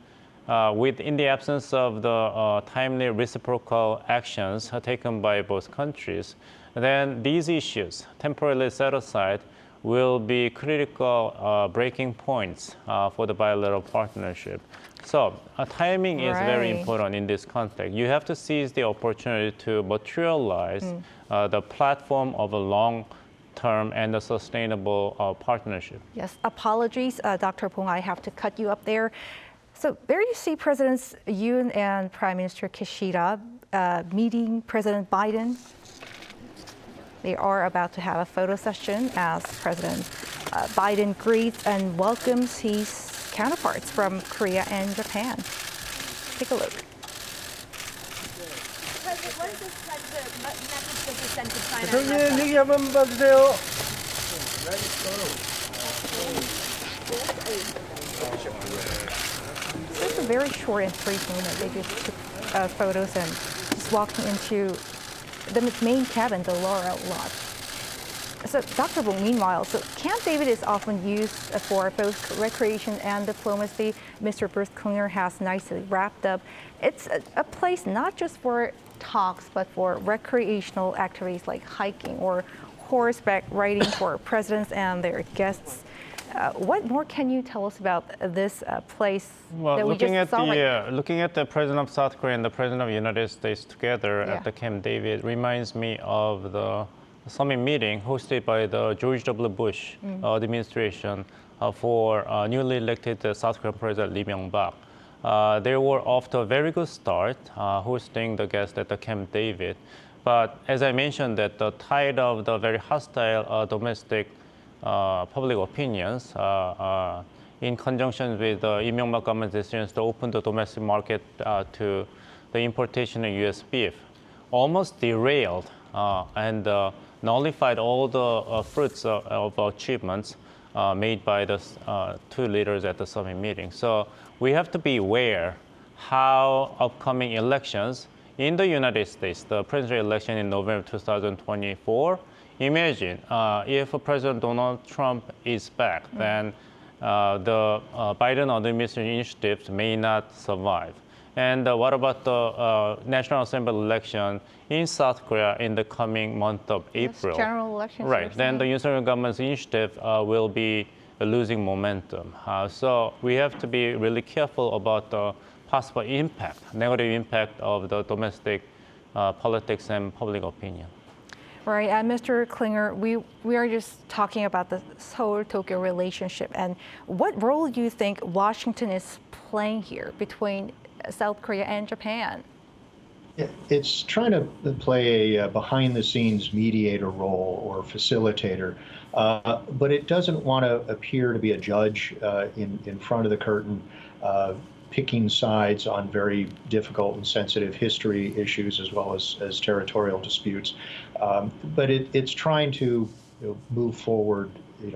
in the absence of the timely reciprocal actions taken by both countries, then these issues, temporarily set aside, will be critical breaking points for the bilateral partnership. So timing is very important in this context. You have to seize the opportunity to materialize the platform of a long-term and a sustainable partnership. Yes, apologies, Dr. Pong, I have to cut you up there. So there you see Presidents Yoon and Prime Minister Kishida meeting President Biden. They are about to have a photo session as President Biden greets and welcomes his counterparts from Korea and Japan. Take a look. President, what is this message that you sent to China? 대통령 얘기 한번 봐주세요. It's a very short and brief moment. They just took photos and just walking into the main cabin, the Laurel Lodge. So, Dr. Bong, meanwhile, so Camp David is often used for both recreation and diplomacy. Mr. Bruce Klinger has nicely wrapped up. It's a place not just for talks, but for recreational activities like hiking or horseback riding for presidents and their guests. What more can you tell us about this place that we just saw? Looking at the President of South Korea and the President of the United States together at the Camp David reminds me of the summit meeting hosted by the George W. Bush administration for newly elected South Korean President Lee Myung-bak. They were off to a very good start, hosting the guests at the Camp David. But as I mentioned, that the tide of the very hostile domestic public opinions in conjunction with the Lee Myung-bak government's decisions to open the domestic market to the importation of U.S. beef almost derailed and nullified all the fruits of achievements made by the two leaders at the summit meeting. So we have to be aware how upcoming elections in the United States, the presidential election in November 2024, imagine if President Donald Trump is back, then the Biden administration initiatives may not survive. And what about the National Assembly election in South Korea in the coming month of April? General elections. Right. Then the Yoon Suk-yeol government's initiative will be losing momentum. So we have to be really careful about the possible impact, negative impact of the domestic politics and public opinion. Right, and Mr. Klinger, we are just talking about the Seoul-Tokyo relationship, and what role do you think Washington is playing here between South Korea and Japan? It's trying to play a behind-the-scenes mediator role or facilitator, but it doesn't want to appear to be a judge in front of the curtain, picking sides on very difficult and sensitive history issues as well as territorial disputes. But it's trying to move forward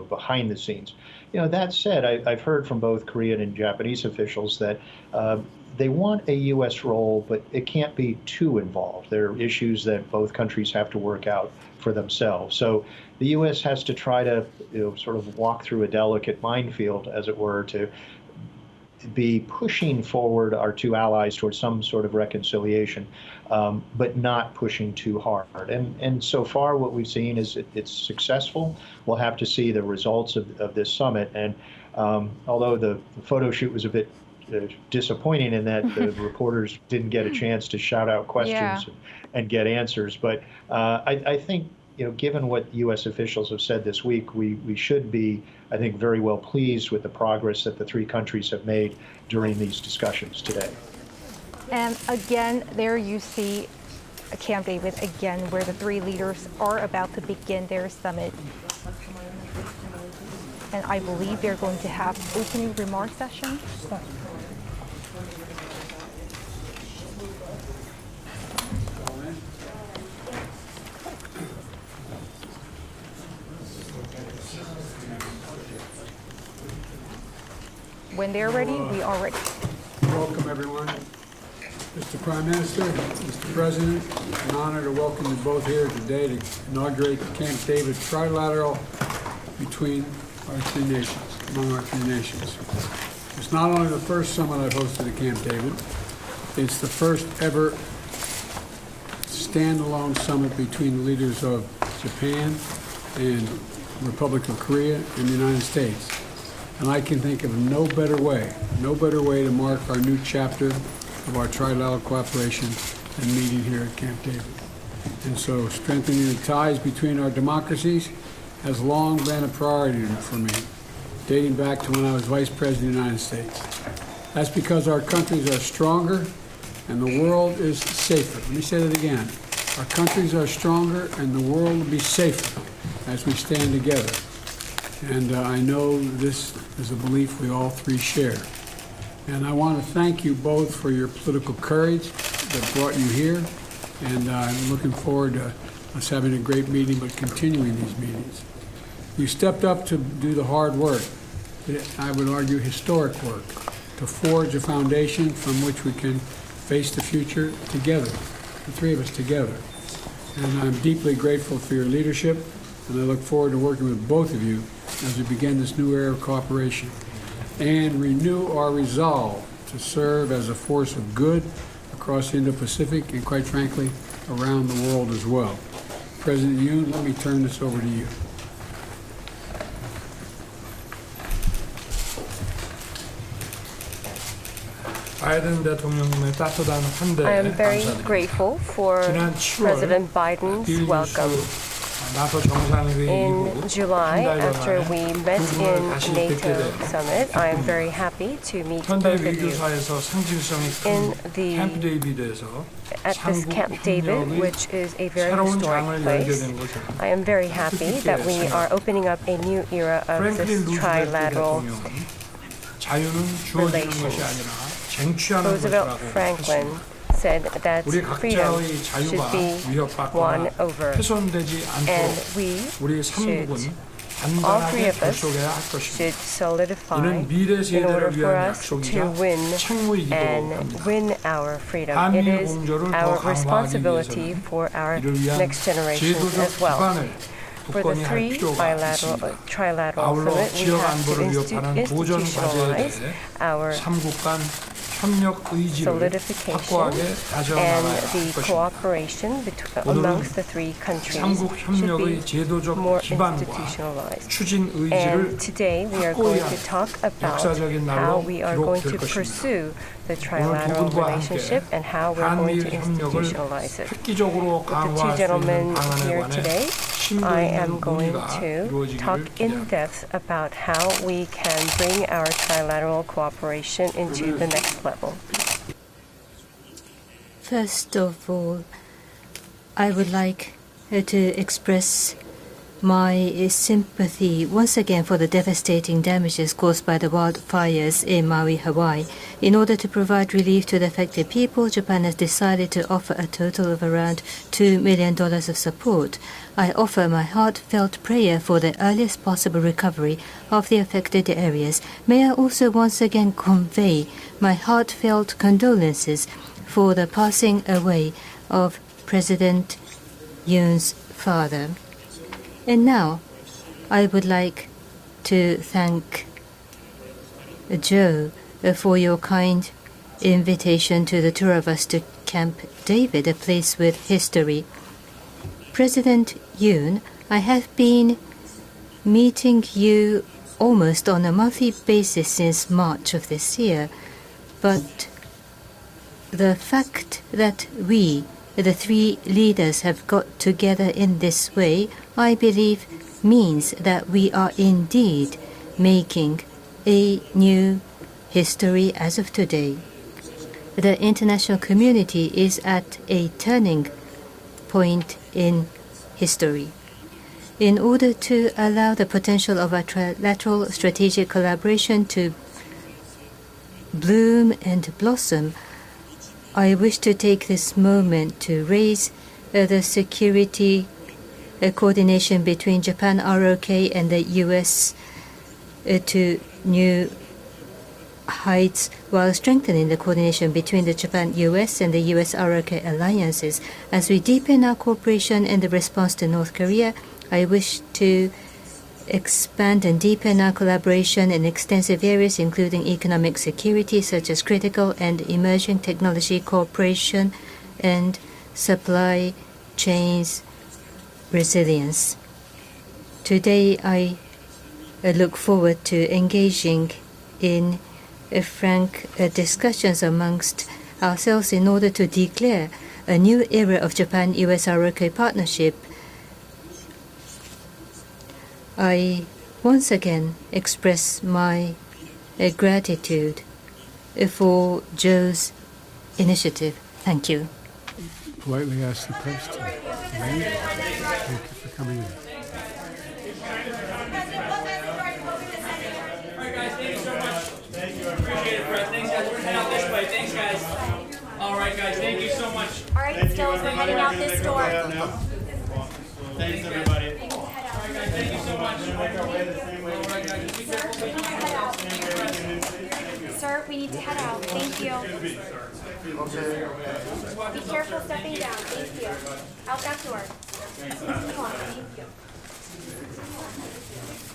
behind the scenes. That said, I've heard from both Korean and Japanese officials that they want a U.S. role, but it can't be too involved. There are issues that both countries have to work out for themselves. So the U.S. has to try to sort of walk through a delicate minefield, as it were, to be pushing forward our two allies towards some sort of reconciliation, but not pushing too hard. And so far what we've seen is it's successful. We'll have to see the results of this summit. And although the photo shoot was a bit disappointing in that the reporters didn't get a chance to shout out questions and get answers. But I think, given what U.S. officials have said this week, we should be, I think, very well pleased with the progress that the three countries have made during these discussions today. And again, there you see Camp David again, where the three leaders are about to begin their summit. And I believe they're going to have opening remark session. When they're ready, we are ready. Welcome, everyone. Mr. Prime Minister, Mr. President, it's an honor to welcome you both here today to inaugurate the Camp David Trilateral between our three nations, among our three nations. It's not only the first summit I've hosted at Camp David, it's the first ever standalone summit between the leaders of Japan and the Republic of Korea and the United States. And I can think of no better way to mark our new chapter of our trilateral cooperation than meeting here at Camp David. And so strengthening the ties between our democracies has long been a priority for me, dating back to when I was Vice President of the United States. That's because our countries are stronger and the world is safer. Let me say that again. Our countries are stronger and the world will be safer as we stand together. And I know this is a belief we all three share. And I want to thank you both for your political courage that brought you here. And I'm looking forward to us having a great meeting, but continuing these meetings. You stepped up to do the hard work, I would argue historic work, to forge a foundation from which we can face the future together, the three of us together. And I'm deeply grateful for your leadership, and I look forward to working with both of you as we begin this new era of cooperation and renew our resolve to serve as a force of good across the Indo-Pacific and, quite frankly, around the world as well. President Yoon, let me turn this over to you. I am very grateful for President Biden's welcome. In July, after we met in NATO summit, I am very happy to meet both of you at this Camp David, which is a very historic place. I am very happy that we are opening up a new era of this trilateral relations. Roosevelt Franklin said that freedom should be won over, and all three of us should solidify in order for us to win our freedom. It is our responsibility for our next generation as well. For the trilateral summit, we have to institutionalize our solidification, and the cooperation amongst the three countries should be more institutionalized. And today we are going to talk about how we are going to pursue the trilateral relationship and how we're going to institutionalize it. With the two gentlemen here today, I am going to talk in depth about how we can bring our trilateral cooperation into the next level. First of all, I would like to express my sympathy once again for the devastating damages caused by the wildfires in Maui, Hawaii. In order to provide relief to the affected people, Japan has decided to offer a total of around $2 million of support. I offer my heartfelt prayer for the earliest possible recovery of the affected areas. May I also once again convey my heartfelt condolences for the passing away of President Yoon's father. And now, I would like to thank Joe for your kind invitation to the two of us to Camp David, a place with history. President Yoon, I have been meeting you almost on a monthly basis since March of this year, but the fact that we, the three leaders, have got together in this way, I believe means that we are indeed making a new history as of today. The international community is at a turning point in history. In order to allow the potential of our trilateral strategic collaboration to bloom and blossom, I wish to take this moment to raise the security coordination between Japan, ROK, and the U.S. To new heights while strengthening the coordination between the Japan-U.S. and the U.S.-ROK alliances. As we deepen our cooperation in the response to North Korea, I wish to expand and deepen our collaboration in extensive areas, including economic security, such as critical and emerging technology cooperation and supply chains resilience. Today, I look forward to engaging in frank discussions amongst ourselves in order to declare a new era of Japan-US-ROK partnership. I once again express my gratitude for Joe's initiative. Thank you. Politely ask the press to leave. Thank you for coming in. All right, guys, thank you so much. Thank you. Appreciate it, Fred. Thanks, guys. We're heading out this way. Thanks, guys. All right, guys, thank you so much. All right, Stills, we're heading out this door. Thanks, everybody. All right, guys, thank you so much. All right, guys, be careful. Sir, we need to head out. Thank you. Be careful stepping down. Thank you. Out that door. Come on, thank you.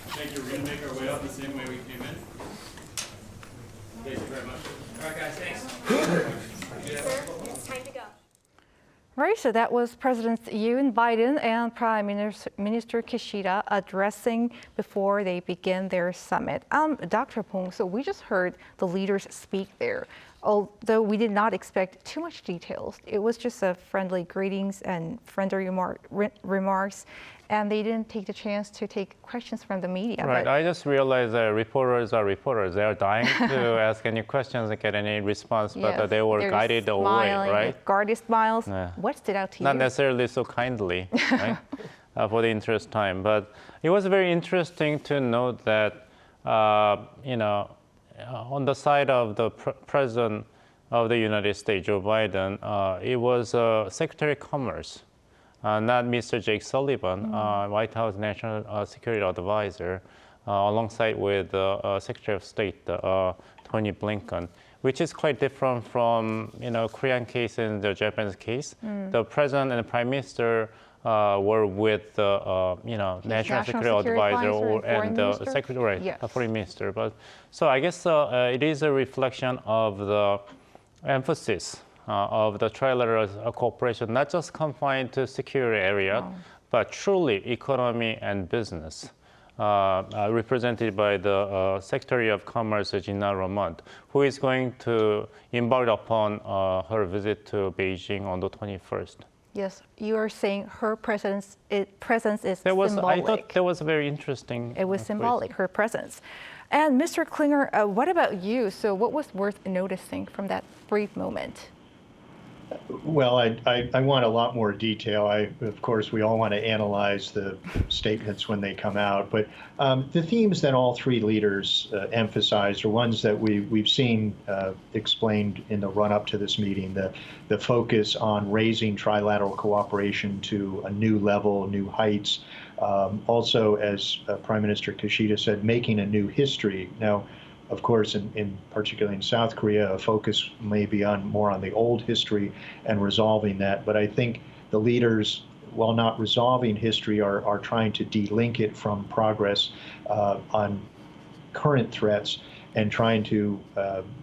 Thank you. We're going to make our way out the same way we came in. Thank you very much. All right, guys, thanks. Sir, it's time to go. Right, so that was President Yoon Biden and Prime Minister Kishida addressing before they begin their summit. Dr. Pong, so we just heard the leaders speak there. Although we did not expect too much details, it was just a friendly greetings and friendly remarks, and they didn't take the chance to take questions from the media. Right, I just realized that reporters are reporters. They are dying to ask any questions and get any response, but they were guided away, right? Guarded smiles. Yeah. What stood out to you? Not necessarily so kindly, right? For the interest time. But it was very interesting to note that, on the side of the President of the United States, Joe Biden, it was Secretary of Commerce, not Mr. Jake Sullivan, White House National Security Advisor, alongside with Secretary of State, Tony Blinken, which is quite different from Korean case and the Japanese case. The President and the Prime Minister were with the National Security Advisor and the Secretary, Foreign Minister. But so I guess it is a reflection of the emphasis of the trilateral cooperation, not just confined to security area, but truly economy and business. Represented by the Secretary of Commerce, Gina Raymond, who is going to embark upon her visit to Beijing on the 21st. Yes, you are saying her presence is symbolic. I thought that was very interesting. It was symbolic, her presence. And Mr. Klinger, what about you? So what was worth noticing from that brief moment? Well, I want a lot more detail. Of course, we all want to analyze the statements when they come out, but the themes that all three leaders emphasized are ones that we've seen explained in the run-up to this meeting. The focus on raising trilateral cooperation to a new level, new heights. Also, as Prime Minister Kishida said, making a new history. Now, of course, in particularly in South Korea, a focus may be more on the old history and resolving that. But I think the leaders, while not resolving history, are trying to de-link it from progress on current threats and trying to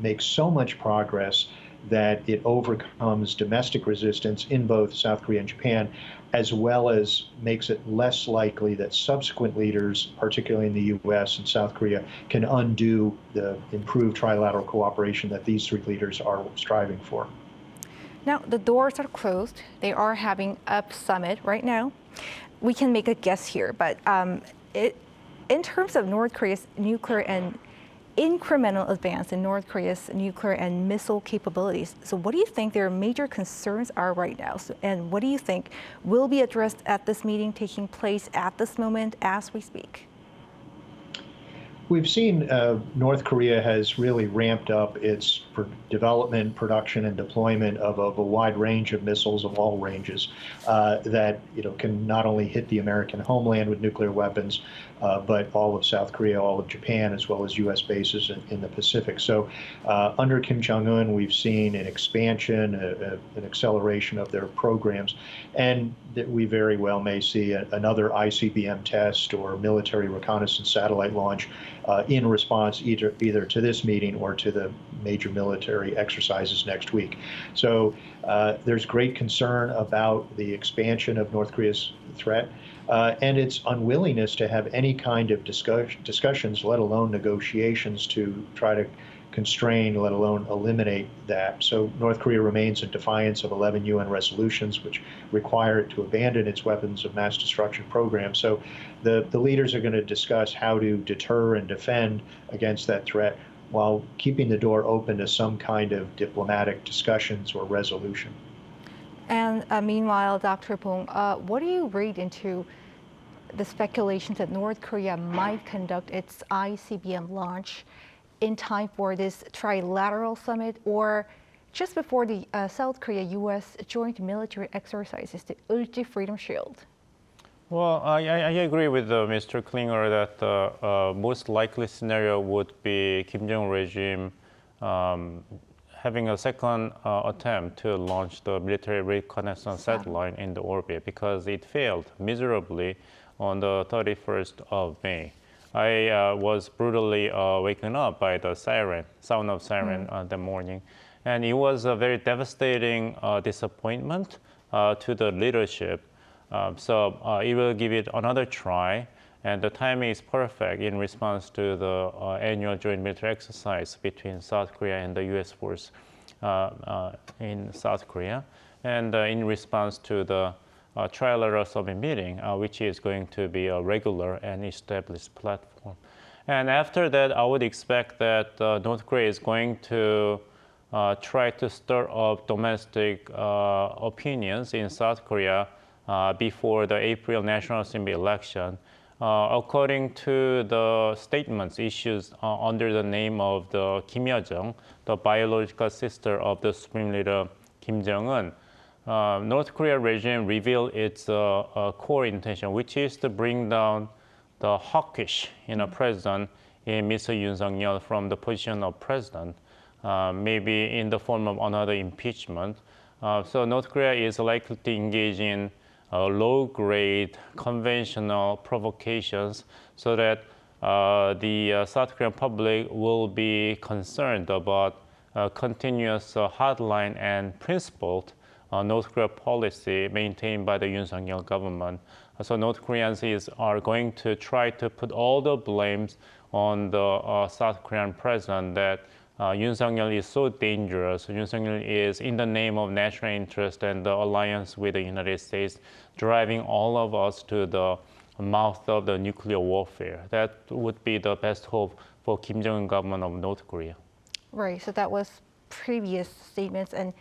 make so much progress that it overcomes domestic resistance in both South Korea and Japan, as well as makes it less likely that subsequent leaders, particularly in the U.S. and South Korea, can undo the improved trilateral cooperation that these three leaders are striving for. Now, the doors are closed. They are having a summit right now. We can make a guess here, but in terms of North Korea's nuclear and incremental advance in North Korea's nuclear and missile capabilities. So what do you think their major concerns are right now? And what do you think will be addressed at this meeting taking place at this moment as we speak? We've seen North Korea has really ramped up its development, production, and deployment of a wide range of missiles of all ranges that can not only hit the American homeland with nuclear weapons, but all of South Korea, all of Japan, as well as U.S. bases in the Pacific. So under Kim Jong-un, we've seen an expansion, an acceleration of their programs, and that we very well may see another ICBM test or military reconnaissance satellite launch in response either to this meeting or to the major military exercises next week. So there's great concern about the expansion of North Korea's threat and its unwillingness to have any kind of discussions, let alone negotiations, to try to constrain, let alone eliminate that. So North Korea remains in defiance of 11 UN resolutions which require it to abandon its weapons of mass destruction program. So the leaders are going to discuss how to deter and defend against that threat while keeping the door open to some kind of diplomatic discussions or resolution. And meanwhile, Dr. Bong, what do you read into the speculations that North Korea might conduct its ICBM launch in time for this Trilateral summit or just before the South Korea-U.S. joint military exercises, the Ulti Freedom Shield? Well, I agree with Mr. Klinger that the most likely scenario would be Kim Jong-un regime having a second attempt to launch the military reconnaissance satellite in the orbit because it failed miserably on the 31st of May. I was brutally waken up by the sound of siren that morning. And it was a very devastating disappointment to the leadership. So it will give it another try. And the timing is perfect in response to the annual joint military exercise between South Korea and the U.S. force in South Korea. And in response to the Trilateral summit meeting, which is going to be a regular and established platform. And after that, I would expect that North Korea is going to try to stir up domestic opinions in South Korea before the April National Assembly election. According to the statements issued under the name of the Kim Yo-jong, the biological sister of the Supreme Leader Kim Jong-un, North Korea regime revealed its core intention, which is to bring down the hawkish president in Mr. Yoon Suk-yeol from the position of president, maybe in the form of another impeachment. So North Korea is likely to engage in low-grade conventional provocations so that the South Korean public will be concerned about continuous hardline and principled North Korea policy maintained by the Yoon Suk-yeol government. So North Koreans are going to try to put all the blames on the South Korean president that Yoon Suk-yeol is so dangerous. Yoon Suk-yeol is, in the name of national interest and the alliance with the United States, driving all of us to the mouth of the nuclear warfare. That would be the best hope for Kim Jong-un government of North Korea. Right, so that was previous statements. And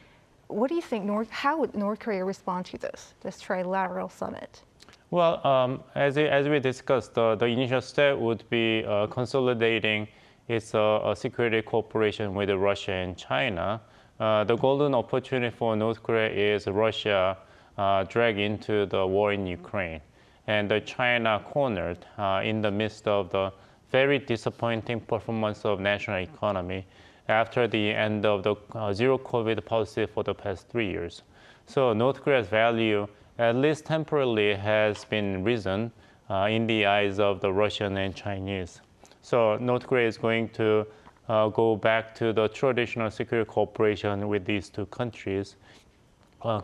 what do you think, how would North Korea respond to this Trilateral summit? Well, as we discussed, the initial step would be consolidating its security cooperation with Russia and China. The golden opportunity for North Korea is Russia dragged into the war in Ukraine, and China cornered in the midst of the very disappointing performance of national economy after the end of the zero COVID policy for the past 3 years. So North Korea's value, at least temporarily, has been risen in the eyes of the Russian and Chinese. So North Korea is going to go back to the traditional security cooperation with these two countries,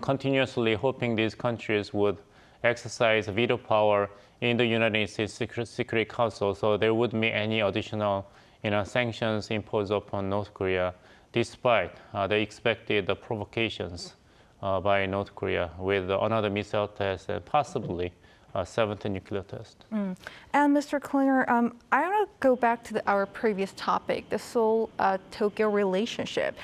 continuously hoping these countries would exercise veto power in the United States Security Council, so there wouldn't be any additional sanctions imposed upon North Korea, despite the expected provocations by North Korea with another missile test and possibly a seventh nuclear test. And Mr. Klinger, I want to go back to our previous topic, the Seoul-Tokyo relationship,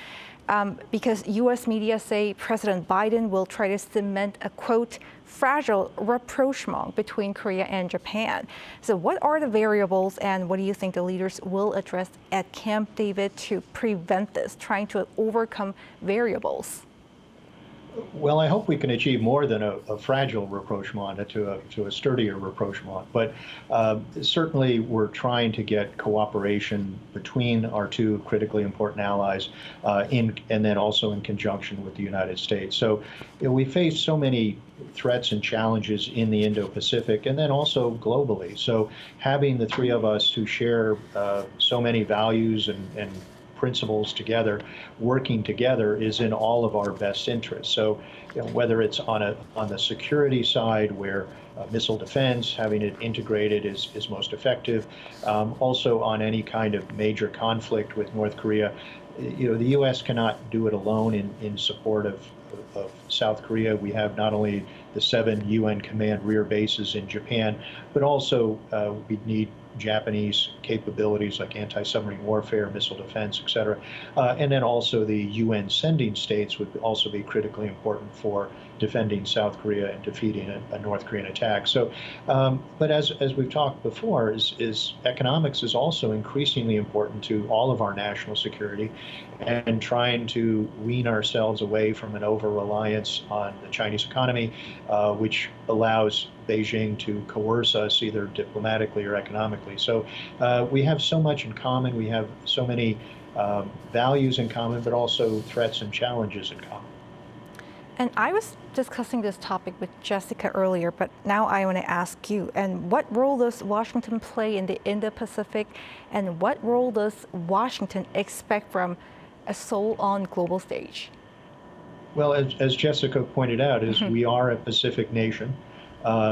because U.S. media say President Biden will try to cement a, quote, fragile rapprochement between Korea and Japan. So what are the variables and what do you think the leaders will address at Camp David to prevent this, trying to overcome variables? Well, I hope we can achieve more than a fragile rapprochement to a sturdier rapprochement. But certainly we're trying to get cooperation between our two critically important allies and then also in conjunction with the United States. So we face so many threats and challenges in the Indo-Pacific and then also globally. So having the three of us who share so many values and principles together, working together, is in all of our best interests. So whether it's on the security side where missile defense, having it integrated is most effective, also on any kind of major conflict with North Korea, the U.S. cannot do it alone in support of South Korea. We have not only the 7 UN command rear bases in Japan, but also we need Japanese capabilities like anti-submarine warfare, missile defense, et cetera. And then also the UN sending states would also be critically important for defending South Korea and defeating a North Korean attack. So, but as we've talked before, is economics is also increasingly important to all of our national security, and trying to wean ourselves away from an over-reliance on the Chinese economy, which allows Beijing to coerce us either diplomatically or economically. So we have so much in common. We have so many values in common, but also threats and challenges in common. And I was discussing this topic with Jessica earlier, but now I want to ask you, and what role does Washington play in the Indo-Pacific, and what role does Washington expect from Seoul on global stage? Well, as Jessica pointed out, we are a Pacific nation.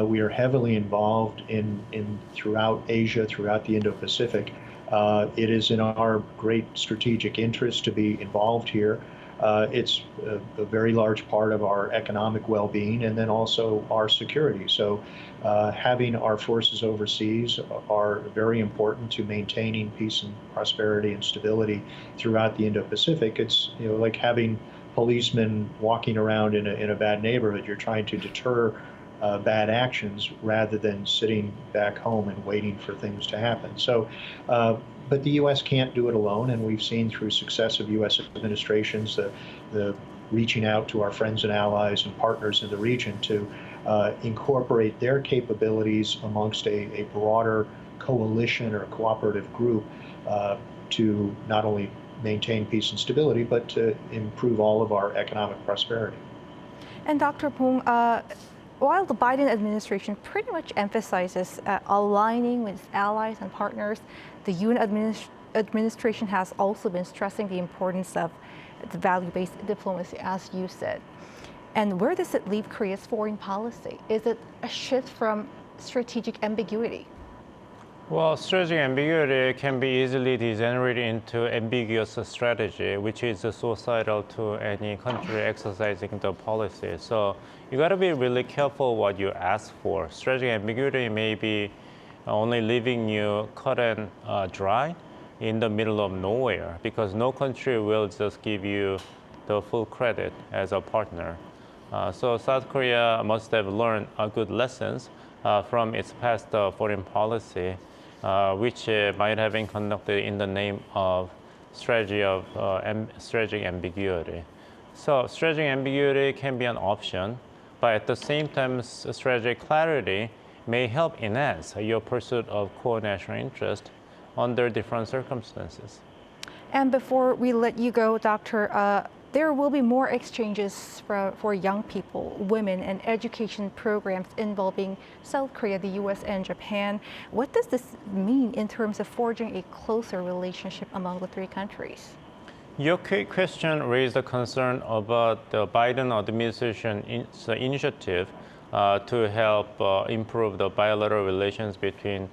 We are heavily involved in throughout Asia, throughout the Indo-Pacific. It is in our great strategic interest to be involved here. It's a very large part of our economic well-being and then also our security. So having our forces overseas are very important to maintaining peace and prosperity and stability throughout the Indo-Pacific. It's like having policemen walking around in a bad neighborhood. You're trying to deter bad actions rather than sitting back home and waiting for things to happen. So, but the U.S. can't do it alone, and we've seen through successive U.S. administrations the reaching out to our friends and allies and partners in the region to incorporate their capabilities amongst a broader coalition or cooperative group to not only maintain peace and stability, but to improve all of our economic prosperity. And Dr. Pong, while the Biden administration pretty much emphasizes aligning with allies and partners, the UN administration has also been stressing the importance of the value-based diplomacy, as you said. And where does it leave Korea's foreign policy? Is it a shift from strategic ambiguity? Well, strategic ambiguity can be easily degenerated into ambiguous strategy, which is suicidal to any country exercising the policy. So you got to be really careful what you ask for. Strategic ambiguity may be only leaving you cut and dry in the middle of nowhere, because no country will just give you the full credit as a partner. So South Korea must have learned good lessons from its past foreign policy, which might have been conducted in the name of strategic ambiguity. So strategic ambiguity can be an option, but at the same time, strategic clarity may help enhance your pursuit of core national interest under different circumstances. And before we let you go, Doctor, there will be more exchanges for young people, women, and education programs involving South Korea, the U.S., and Japan. What does this mean in terms of forging a closer relationship among the three countries? Your question raised a concern about the Biden administration's initiative to help improve the bilateral relations between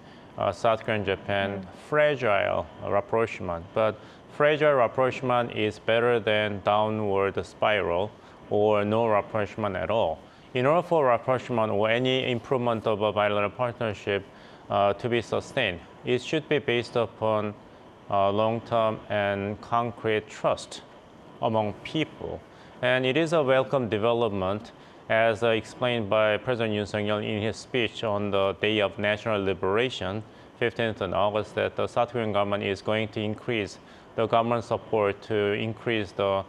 South Korea and Japan. Fragile rapprochement, but fragile rapprochement is better than downward spiral or no rapprochement at all. In order for rapprochement or any improvement of a bilateral partnership to be sustained, it should be based upon long-term and concrete trust among people. And it is a welcome development, as explained by President Yoon Suk-yeol in his speech on the Day of National Liberation, 15th of August, that the South Korean government is going to increase the government support to increase the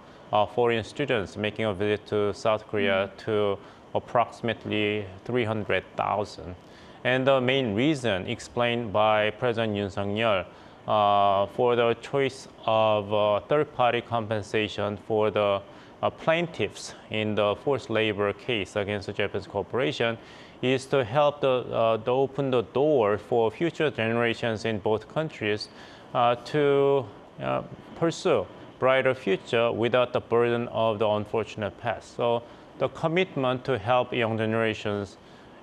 foreign students making a visit to South Korea to approximately 300,000. And the main reason explained by President Yoon Suk-yeol for the choice of third-party compensation for the plaintiffs in the forced labor case against the Japanese corporation is to help open the door for future generations in both countries to pursue brighter future without the burden of the unfortunate past. So the commitment to help young generations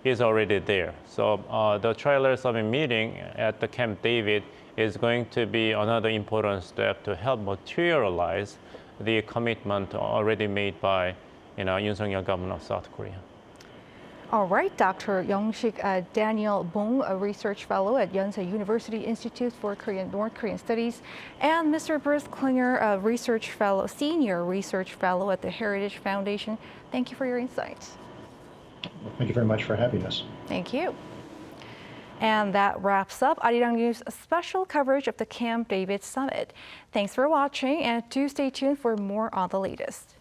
is already there. So the Trilateral Summit meeting at the Camp David is going to be another important step to help materialize the commitment already made by Yoon Suk-yeol government of South Korea. All right, Dr. Young-sik Daniel Bong, a research fellow at Yonsei University Institute for North Korean Studies, and Mr. Bruce Klinger, a senior research fellow at the Heritage Foundation. Thank you for your insights. Thank you very much for having us. Thank you. And that wraps up Arirang special coverage of the Camp David Summit. Thanks for watching, and do stay tuned for more on the latest.